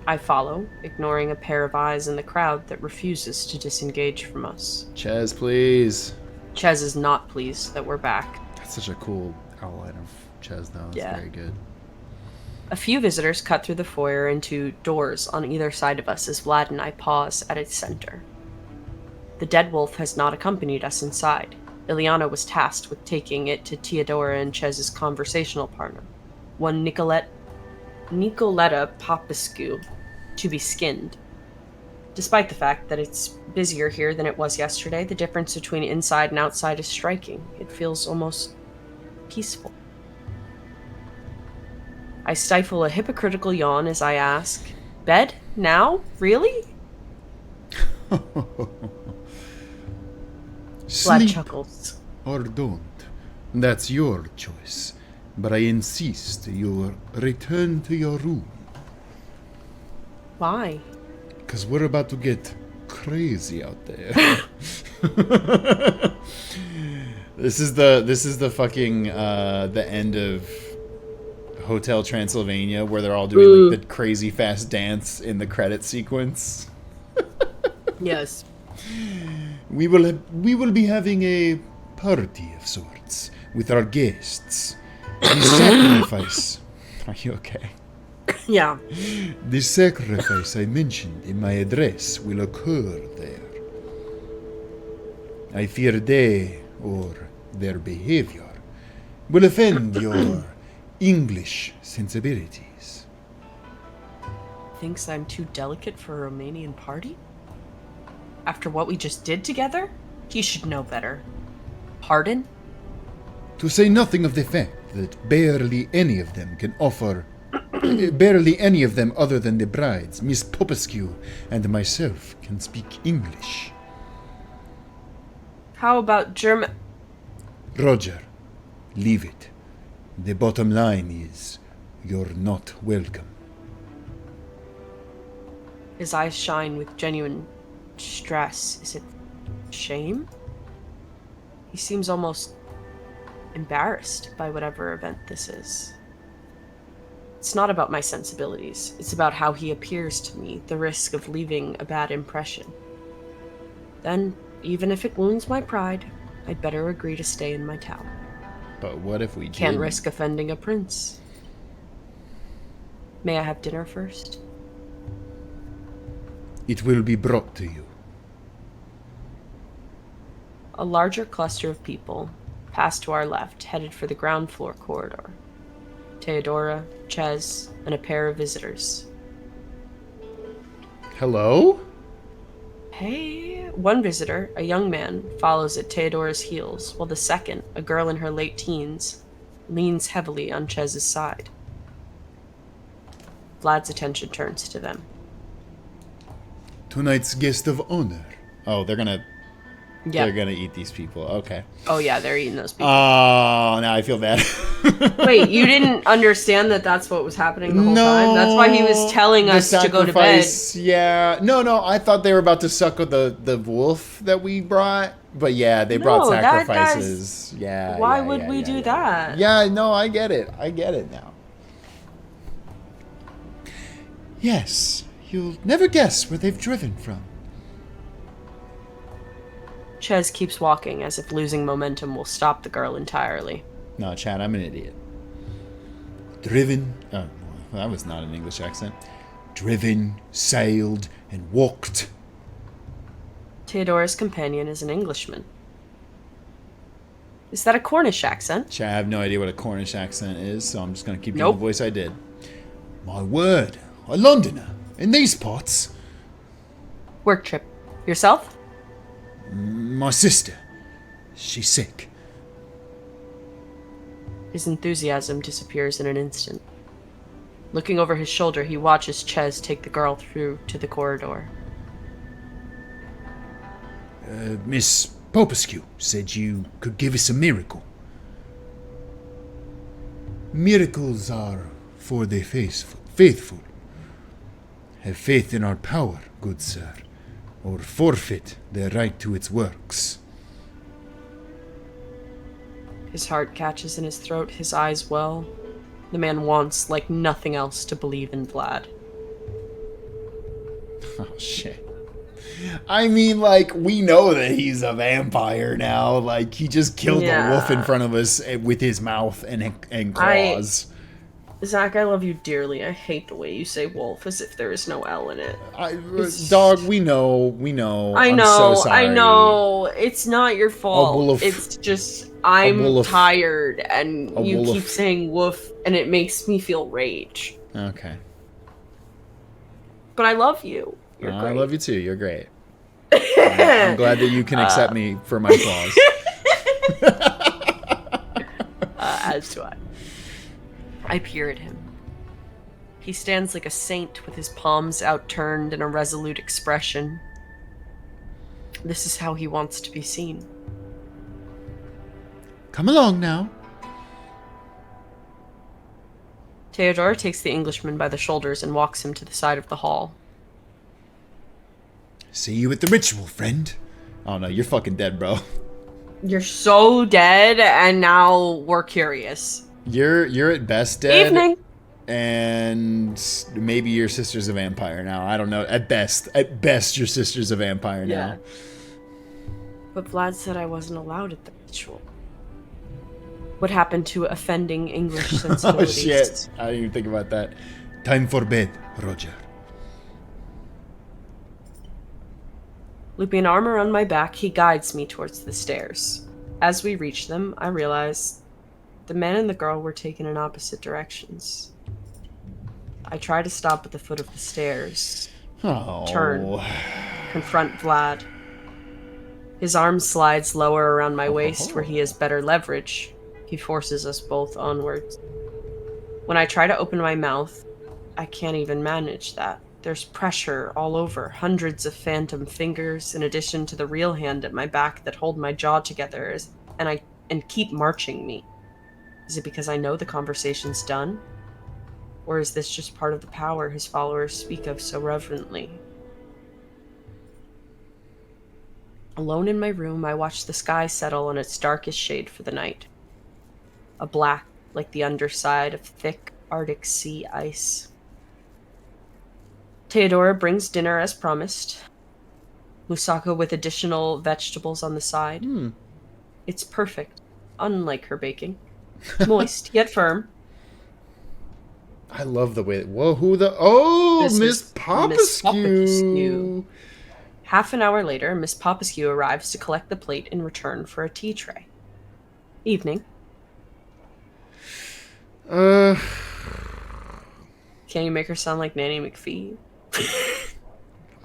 I follow, ignoring a pair of eyes in the crowd that refuses to disengage from us. Ches, please. Ches is not pleased that we're back. That's such a cool outline of Ches, though. It's very good. A few visitors cut through the foyer into doors on either side of us as Vlad and I pause at its center. The dead wolf has not accompanied us inside. Ileana was tasked with taking it to Theodora and Ches's conversational partner, one Nicoletta Popescu, to be skinned. Despite the fact that it's busier here than it was yesterday, the difference between inside and outside is striking. It feels almost peaceful. I stifle a hypocritical yawn as I ask, "Bed? Now? Really?" Vlad Sleep chuckles. or don't. That's your choice. But I insist you return to your room. Why? Because we're about to get crazy out there. This is the fucking the end of Hotel Transylvania where they're all doing like the crazy fast dance in the credit sequence. Yes. We will be having a party of sorts with our guests. The sacrifice. Are you okay? Yeah. The sacrifice I mentioned in my address will occur there. I fear they, or their behavior, will offend your English sensibilities. Thinks I'm too delicate for a Romanian party? After what we just did together? You should know better. Pardon? To say nothing of the fact that barely any of them can offer... barely any of them other than the brides, Miss Popescu and myself, can speak English. How about German? Roger, leave it. The bottom line is, you're not welcome. His eyes shine with genuine stress. Is it shame? He seems almost embarrassed by whatever event this is. It's not about my sensibilities. It's about how he appears to me, the risk of leaving a bad impression. Then, even if it wounds my pride, I'd better agree to stay in my town. But what if we Can't didn't? risk offending a prince. May I have dinner first? It will be brought to you. A larger cluster of people passed to our left, headed for the ground floor corridor. Theodora, Ches, and a pair of visitors. Hello? Hey, one visitor, a young man, follows at Theodora's heels, while the second, a girl in her late teens, leans heavily on Ches's side. Vlad's attention turns to them. Tonight's guest of honor. Oh, they're gonna Yeah. eat these people. Okay. Oh yeah, they're eating those people. Oh, now I feel bad. Wait, you didn't understand that that's what was happening the whole No, time? That's why he was telling the us to go to bed. sacrifice, Yeah. No, I thought they were about to suckle the wolf that we brought. But yeah, they brought No, that sacrifices. Yeah. Why yeah, would yeah, we yeah, do yeah. that? Yeah, no, I get it. I get it now. Yes, you'll never guess where they've driven from. Ches keeps walking as if losing momentum will stop the girl entirely. No, Chad, I'm an idiot. Driven, Oh, well, that was not an English accent. driven, sailed, and walked. Theodora's companion is an Englishman. Is that a Cornish accent? Chad, I have no idea what a Cornish accent is, so I'm just gonna keep doing Nope. the voice I did. My word, a Londoner, in these parts. Work trip. Yourself? My sister, she's sick. His enthusiasm disappears in an instant. Looking over his shoulder, he watches Ches take the girl through to the corridor. Miss Popescu said you could give us a miracle. Miracles are for the faithful. Have faith in our power, good sir, or forfeit their right to its works. His heart catches in his throat, his eyes well. The man wants, like nothing else, to believe in Vlad. Oh, shit. I mean, like, we know that he's a vampire now. Like, he just killed a wolf in front of us with his mouth and claws. Zach, I love you dearly. I hate the way you say wolf as if there is no L in it. Dog, we know. I I'm know, so sorry. I know. It's not your fault. wolf. It's just I'm wolf. tired and you wolf. keep saying woof and it makes me feel rage. Okay. But I love you. You're I great. love you too. You're great. I'm glad that you can accept me for my flaws. As do I. I peer at him. He stands like a saint with his palms outturned and a resolute expression. This is how he wants to be seen. Come along now. Theodora takes the Englishman by the shoulders and walks him to the side of the hall. See you at the ritual, friend. Oh no, you're fucking dead, bro. You're so dead, and now we're curious. You're at best dead. Evening! And maybe your sister's a vampire now. I don't know. At best, your sister's a vampire now. But Vlad said I wasn't allowed at the ritual. What happened to offending English Oh sensibilities? shit! I didn't even think about that. Time for bed, Roger. Looping an arm around my back, he guides me towards the stairs. As we reach them, I realize the man and the girl were taken in opposite directions. I try to stop at the foot of the stairs, Oh. Turn. confront Vlad. His arm slides lower around my waist where he has better leverage. He forces us both onwards. When I try to open my mouth, I can't even manage that. There's pressure all over, hundreds of phantom fingers, in addition to the real hand at my back that hold my jaw together and keep marching me. Is it because I know the conversation's done? Or is this just part of the power his followers speak of so reverently? Alone in my room, I watch the sky settle on its darkest shade for the night. A black like the underside of thick Arctic sea ice. Theodora brings dinner as promised. Moussaka with additional vegetables on the side. It's perfect, unlike her baking. Moist, yet firm. I love the way... Whoa, who the... Oh, This Miss is Popescu. Miss Popescu. Half an hour later, Miss Popescu arrives to collect the plate in return for a tea tray. Evening. Can you make her sound like Nanny McPhee?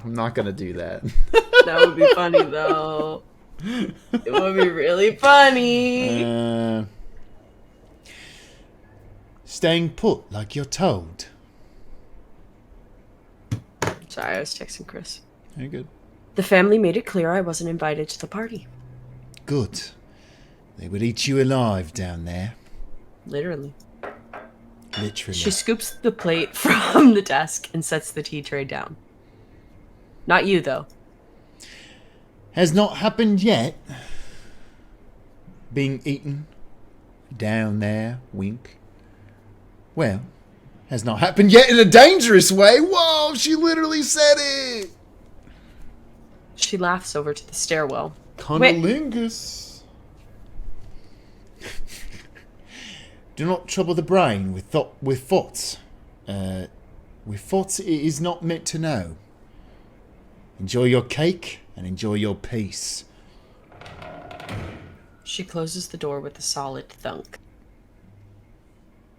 I'm not gonna do that. That would be funny, though. It would be really funny. Staying put like you're told. Sorry, I was texting Chris. Very good. The family made it clear I wasn't invited to the party. Good. They would eat you alive down there. Literally. Literally. She scoops the plate from the desk and sets the tea tray down. Not you, though. Has not happened yet. Being eaten down there, wink. Well, has not happened yet in a dangerous way. Whoa, she literally said it. She laughs over to the stairwell. Conolingus. Do not trouble the brain with thoughts. With thoughts it is not meant to know. Enjoy your cake and enjoy your peace. She closes the door with a solid thunk.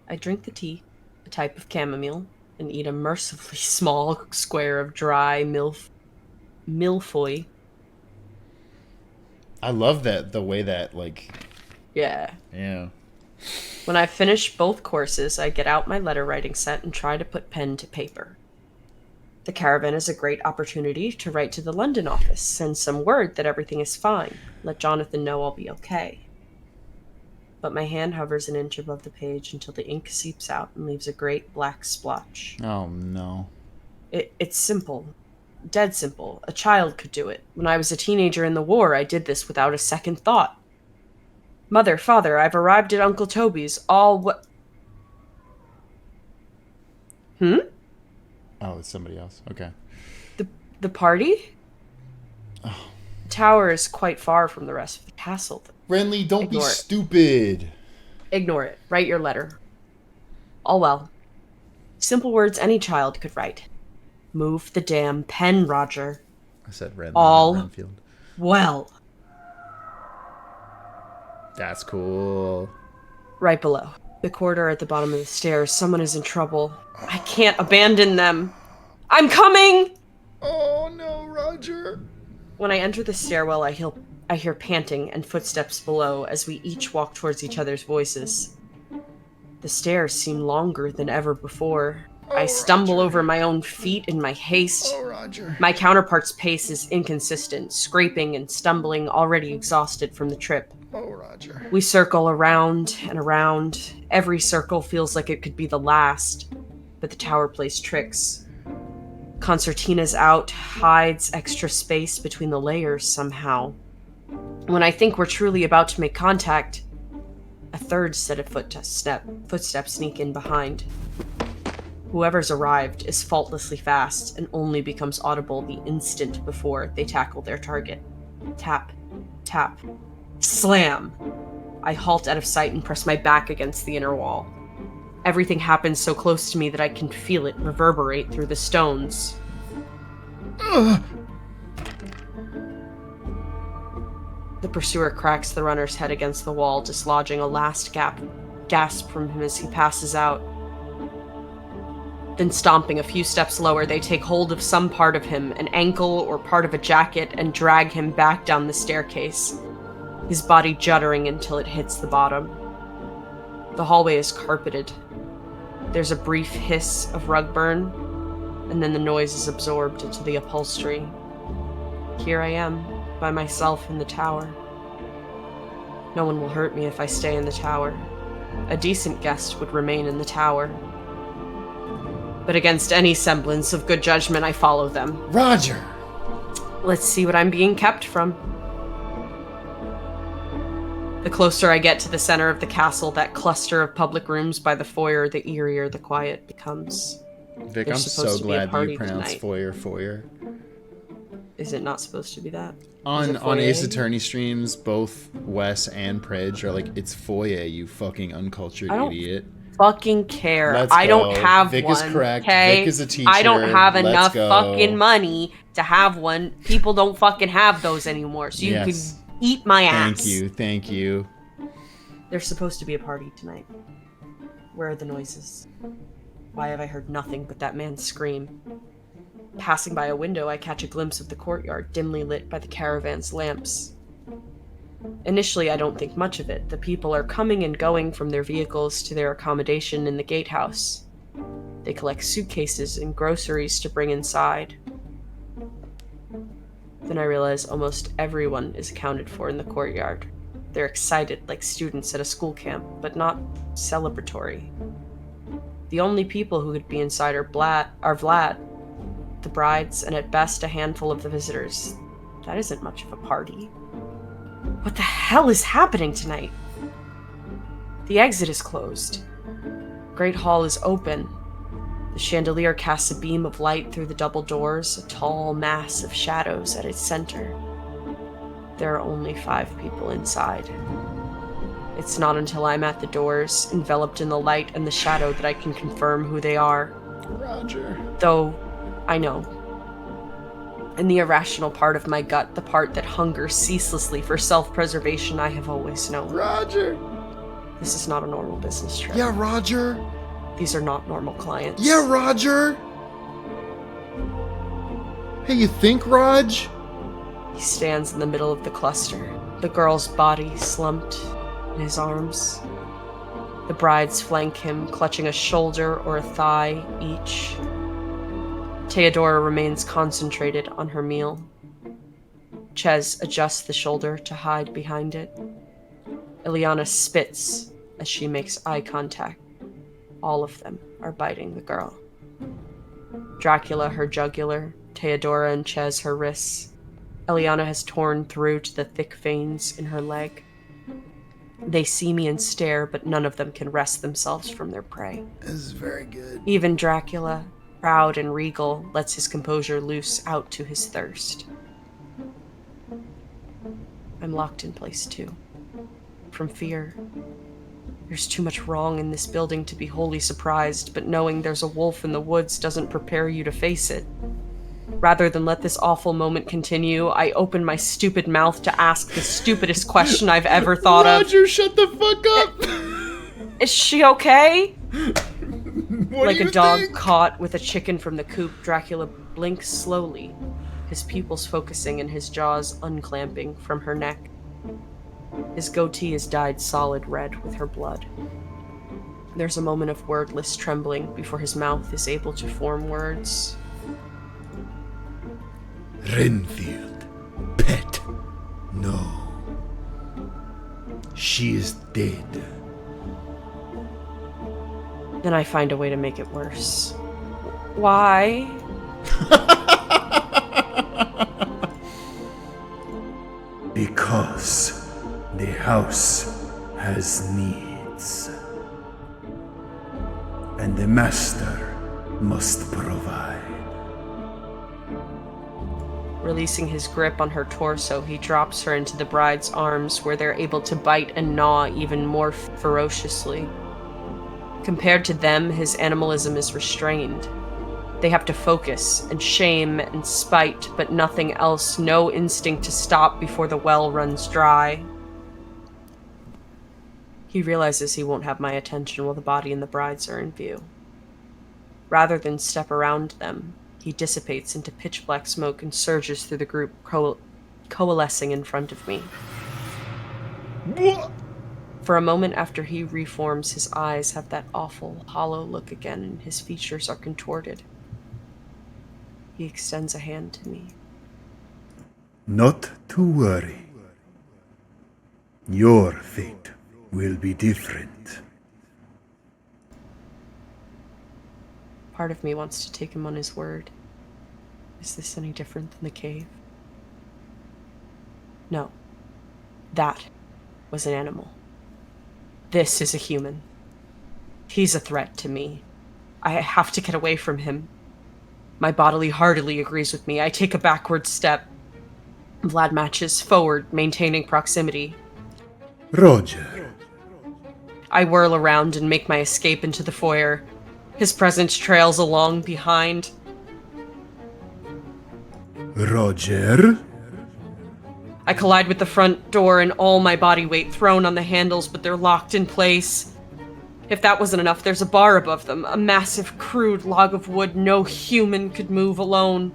I drink the tea, a type of chamomile, and eat a mercifully small square of dry milfoy. I love that, the way that, like... Yeah. Yeah. When I finish both courses, I get out my letter writing set and try to put pen to paper. The caravan is a great opportunity to write to the London office, send some word that everything is fine, let Jonathan know I'll be okay. But my hand hovers an inch above the page until the ink seeps out and leaves a great black splotch. Oh, no. It's simple. Dead simple. A child could do it. When I was a teenager in the war, I did this without a second thought. Mother, father, I've arrived at Uncle Toby's. All what... Oh, it's somebody else. Okay. The party? Oh. The tower is quite far from the rest of the castle. Renly, don't Ignore be it. stupid. Ignore it. Write your letter. All well. Simple words any child could write. Move the damn pen, Roger. I said Renly, All not Renfield. well. That's cool. Right below. The corridor at the bottom of the stairs. Someone is in trouble. I can't abandon them. I'm coming! Oh, no, Roger. When I enter the stairwell, I hear panting and footsteps below as we each walk towards each other's voices. The stairs seem longer than ever before. I stumble over my own feet in my haste. Oh, Roger. My counterpart's pace is inconsistent, scraping and stumbling, already exhausted from the trip. Oh, Roger. We circle around and around. Every circle feels like it could be the last, but the tower plays tricks. Concertina's out, hides extra space between the layers somehow. When I think we're truly about to make contact, a third set of footsteps sneak in behind. Whoever's arrived is faultlessly fast and only becomes audible the instant before they tackle their target. Tap, tap, slam! I halt out of sight and press my back against the inner wall. Everything happens so close to me that I can feel it reverberate through the stones. The pursuer cracks the runner's head against the wall, dislodging a last gasp from him as he passes out. Then stomping a few steps lower, they take hold of some part of him, an ankle or part of a jacket, and drag him back down the staircase, his body juddering until it hits the bottom. The hallway is carpeted. There's a brief hiss of rug burn, and then the noise is absorbed into the upholstery. Here I am, by myself in the tower. No one will hurt me if I stay in the tower. A decent guest would remain in the tower. But against any semblance of good judgment, I follow them. Roger! Let's see what I'm being kept from. The closer I get to the center of the castle, that cluster of public rooms by the foyer, the eerier the quiet becomes. Vic, There's I'm supposed so to be a glad that party you pronounce tonight. foyer. Is it not supposed to be that? Is On it foyer? Ace Attorney streams, both Wes and Predge are like, it's foyer, you fucking uncultured I don't idiot. Fucking care. Let's I don't go. have Vic one. is correct. Okay? Vic is a teacher. I don't have Let's enough go. fucking money to have one. People don't fucking have those anymore. So you Yes. can eat my ass. Thank you. There's supposed to be a party tonight. Where are the noises? Why have I heard nothing but that man's scream? Passing by a window, I catch a glimpse of the courtyard, dimly lit by the caravan's lamps. Initially, I don't think much of it. The people are coming and going from their vehicles to their accommodation in the gatehouse. They collect suitcases and groceries to bring inside. Then I realize almost everyone is accounted for in the courtyard. They're excited, like students at a school camp, but not celebratory. The only people who could be inside are Vlad, the brides, and at best a handful of the visitors. That isn't much of a party. What the hell is happening tonight? The exit is closed. Great Hall is open. The chandelier casts a beam of light through the double doors, a tall mass of shadows at its center. There are only 5 people inside. It's not until I'm at the doors, enveloped in the light and the shadow, that I can confirm who they are. Roger. Though, I know. In the irrational part of my gut, the part that hungers ceaselessly for self-preservation, I have always known. Roger. This is not a normal business trip. Yeah, Roger. These are not normal clients. Yeah, Roger. Hey, you think, Raj? He stands in the middle of the cluster, the girl's body slumped in his arms. The brides flank him, clutching a shoulder or a thigh each. Theodora remains concentrated on her meal. Ches adjusts the shoulder to hide behind it. Ileana spits as she makes eye contact. All of them are biting the girl. Dracula her jugular, Theodora and Ches her wrists. Ileana has torn through to the thick veins in her leg. They see me and stare, but none of them can wrest themselves from their prey. This is very good. Even Dracula, proud and regal, lets his composure loose out to his thirst. I'm locked in place too. From fear. There's too much wrong in this building to be wholly surprised, but knowing there's a wolf in the woods doesn't prepare you to face it. Rather than let this awful moment continue, I open my stupid mouth to ask the stupidest question I've ever thought of. Roger, shut the fuck up! Is she okay? What Like do you a dog think? caught with a chicken from the coop, Dracula blinks slowly, his pupils focusing and his jaws unclamping from her neck. His goatee is dyed solid red with her blood. There's a moment of wordless trembling before his mouth is able to form words. Renfield. Pet. No. She is dead. Then I find a way to make it worse. Why? Because the house has needs. And the master must provide. Releasing his grip on her torso, he drops her into the bride's arms, where they're able to bite and gnaw even more ferociously. Compared to them, his animalism is restrained. They have to focus, and shame, and spite, but nothing else, no instinct to stop before the well runs dry. He realizes he won't have my attention while the body and the brides are in view. Rather than step around them, he dissipates into pitch-black smoke and surges through the group, coalescing in front of me. For a moment after he reforms, his eyes have that awful, hollow look again, and his features are contorted. He extends a hand to me. Not to worry. Your fate will be different. Part of me wants to take him on his word. Is this any different than the cave? No. That was an animal. This is a human. He's a threat to me. I have to get away from him. My bodily heartily agrees with me. I take a backward step. Vlad matches forward, maintaining proximity. Roger. I whirl around and make my escape into the foyer. His presence trails along behind. Roger. I collide with the front door and all my body weight thrown on the handles, but they're locked in place. If that wasn't enough, there's a bar above them, a massive, crude log of wood no human could move alone.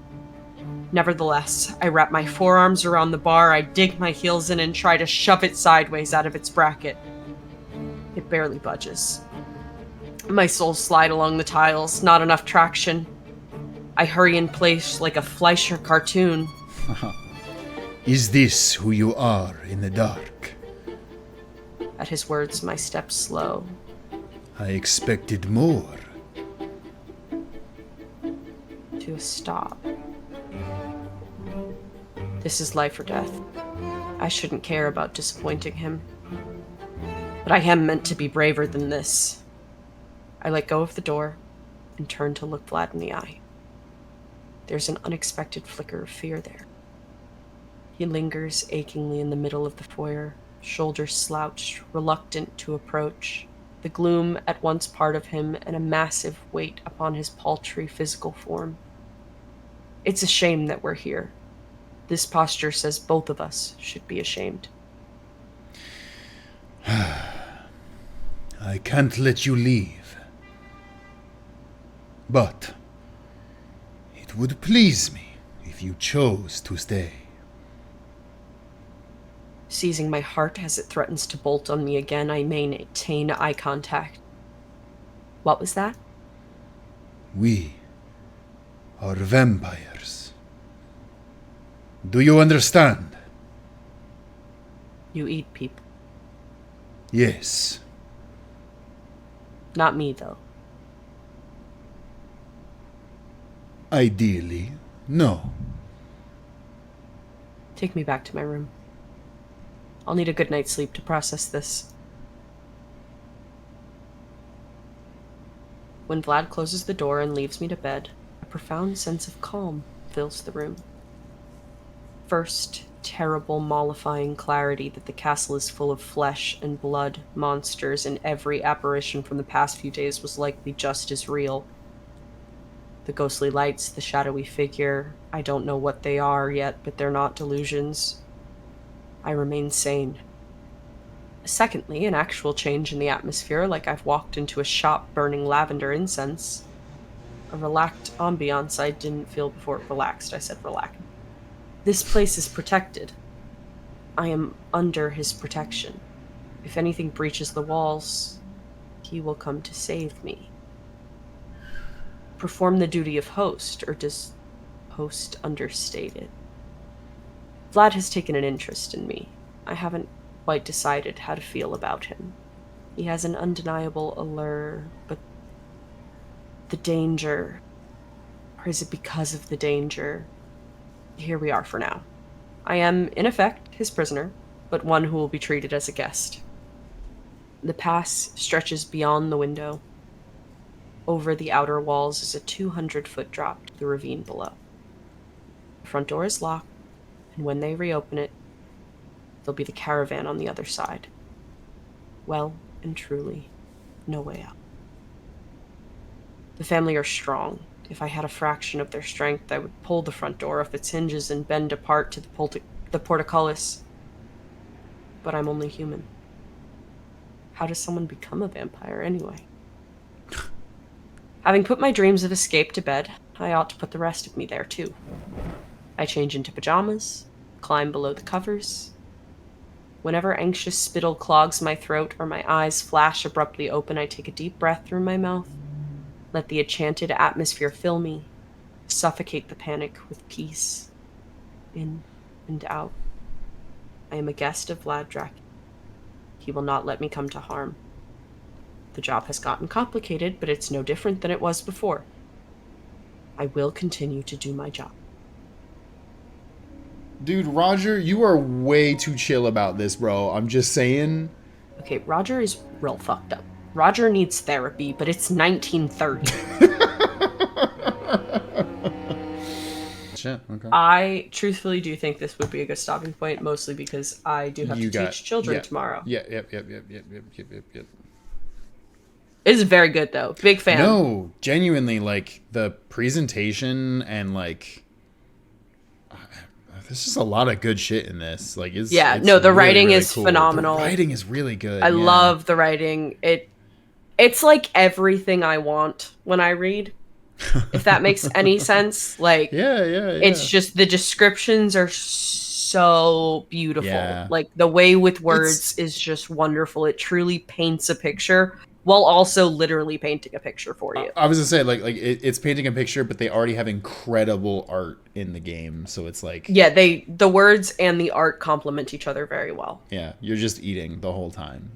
Nevertheless, I wrap my forearms around the bar, I dig my heels in and try to shove it sideways out of its bracket. It barely budges. My soles slide along the tiles, not enough traction. I hurry in place like a Fleischer cartoon. Is this who you are in the dark? At his words, my steps slow. I expected more. To a stop. This is life or death. I shouldn't care about disappointing him. But I am meant to be braver than this. I let go of the door and turn to look Vlad in the eye. There's an unexpected flicker of fear there. He lingers achingly in the middle of the foyer, shoulders slouched, reluctant to approach, the gloom at once part of him and a massive weight upon his paltry physical form. It's a shame that we're here. This posture says both of us should be ashamed. I can't let you leave. But it would please me if you chose to stay. Seizing my heart as it threatens to bolt on me again, I maintain eye contact. What was that? We are vampires. Do you understand? You eat people. Yes. Not me, though. Ideally, no. Take me back to my room. I'll need a good night's sleep to process this. When Vlad closes the door and leaves me to bed, a profound sense of calm fills the room. First, terrible, mollifying clarity that the castle is full of flesh and blood, monsters, and every apparition from the past few days was likely just as real. The ghostly lights, the shadowy figure, I don't know what they are yet, but they're not delusions. I remain sane. Secondly, an actual change in the atmosphere, like I've walked into a shop burning lavender incense. A relaxed ambiance I didn't feel before it relaxed. I said relax. This place is protected. I am under his protection. If anything breaches the walls, he will come to save me. Perform the duty of host, or does host understate it? Vlad has taken an interest in me. I haven't quite decided how to feel about him. He has an undeniable allure, but the danger, or is it because of the danger? Here we are for now. I am, in effect, his prisoner, but one who will be treated as a guest. The pass stretches beyond the window. Over the outer walls is a 200-foot drop to the ravine below. The front door is locked, and when they reopen it, there'll be the caravan on the other side. Well and truly, no way out. The family are strong. If I had a fraction of their strength, I would pull the front door off its hinges and bend apart to the portcullis. But I'm only human. How does someone become a vampire anyway? Having put my dreams of escape to bed, I ought to put the rest of me there too. I change into pajamas, climb below the covers. Whenever anxious spittle clogs my throat or my eyes flash abruptly open, I take a deep breath through my mouth, let the enchanted atmosphere fill me, suffocate the panic with peace. In and out. I am a guest of Vlad Dracula. He will not let me come to harm. The job has gotten complicated, but it's no different than it was before. I will continue to do my job. Dude, Roger, you are way too chill about this, bro. I'm just saying. Okay, Roger is real fucked up. Roger needs therapy, but it's 1930. Shit, okay. I truthfully do think this would be a good stopping point, mostly because I do have to teach children tomorrow. Yep. It is very good, though. Big fan. No, genuinely, like, the presentation and, like, there's just a lot of good shit in this. Like, it's the really, writing really is cool. phenomenal. The writing is really good. I love the writing. It's like everything I want when I read. If that makes any sense. Like, yeah. It's just the descriptions are so beautiful. Yeah. Like, the way with words is just wonderful. It truly paints a picture while also literally painting a picture for you. I was gonna say, like it's painting a picture, but they already have incredible art in the game, so it's like, yeah, the words and the art complement each other very well. Yeah, you're just eating the whole time.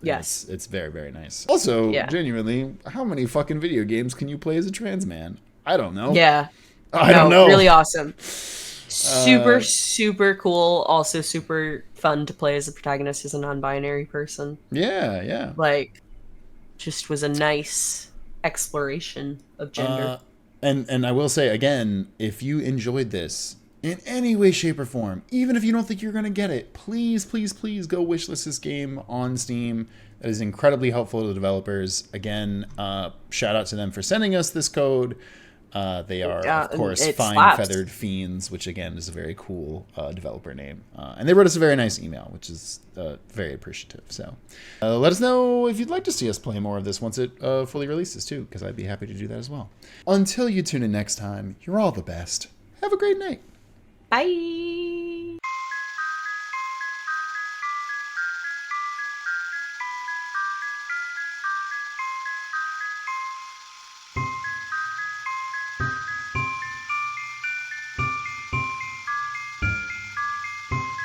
Yes, it's very, very nice. Also, genuinely, how many fucking video games can you play as a trans man? I don't know. Yeah, I don't know. Really awesome. Super cool. Also super fun to play as a protagonist as a non-binary person. Yeah. Like, just was a nice exploration of gender. And I will say again, if you enjoyed this in any way, shape, or form, even if you don't think you're going to get it, please go wishlist this game on Steam. That is incredibly helpful to the developers. Again, shout out to them for sending us this code. They are, of course, Fine Feathered Fiends, which, again, is a very cool developer name. And they wrote us a very nice email, which is very appreciative. So let us know if you'd like to see us play more of this once it fully releases, too, because I'd be happy to do that as well. Until you tune in next time, you're all the best. Have a great night. Bye.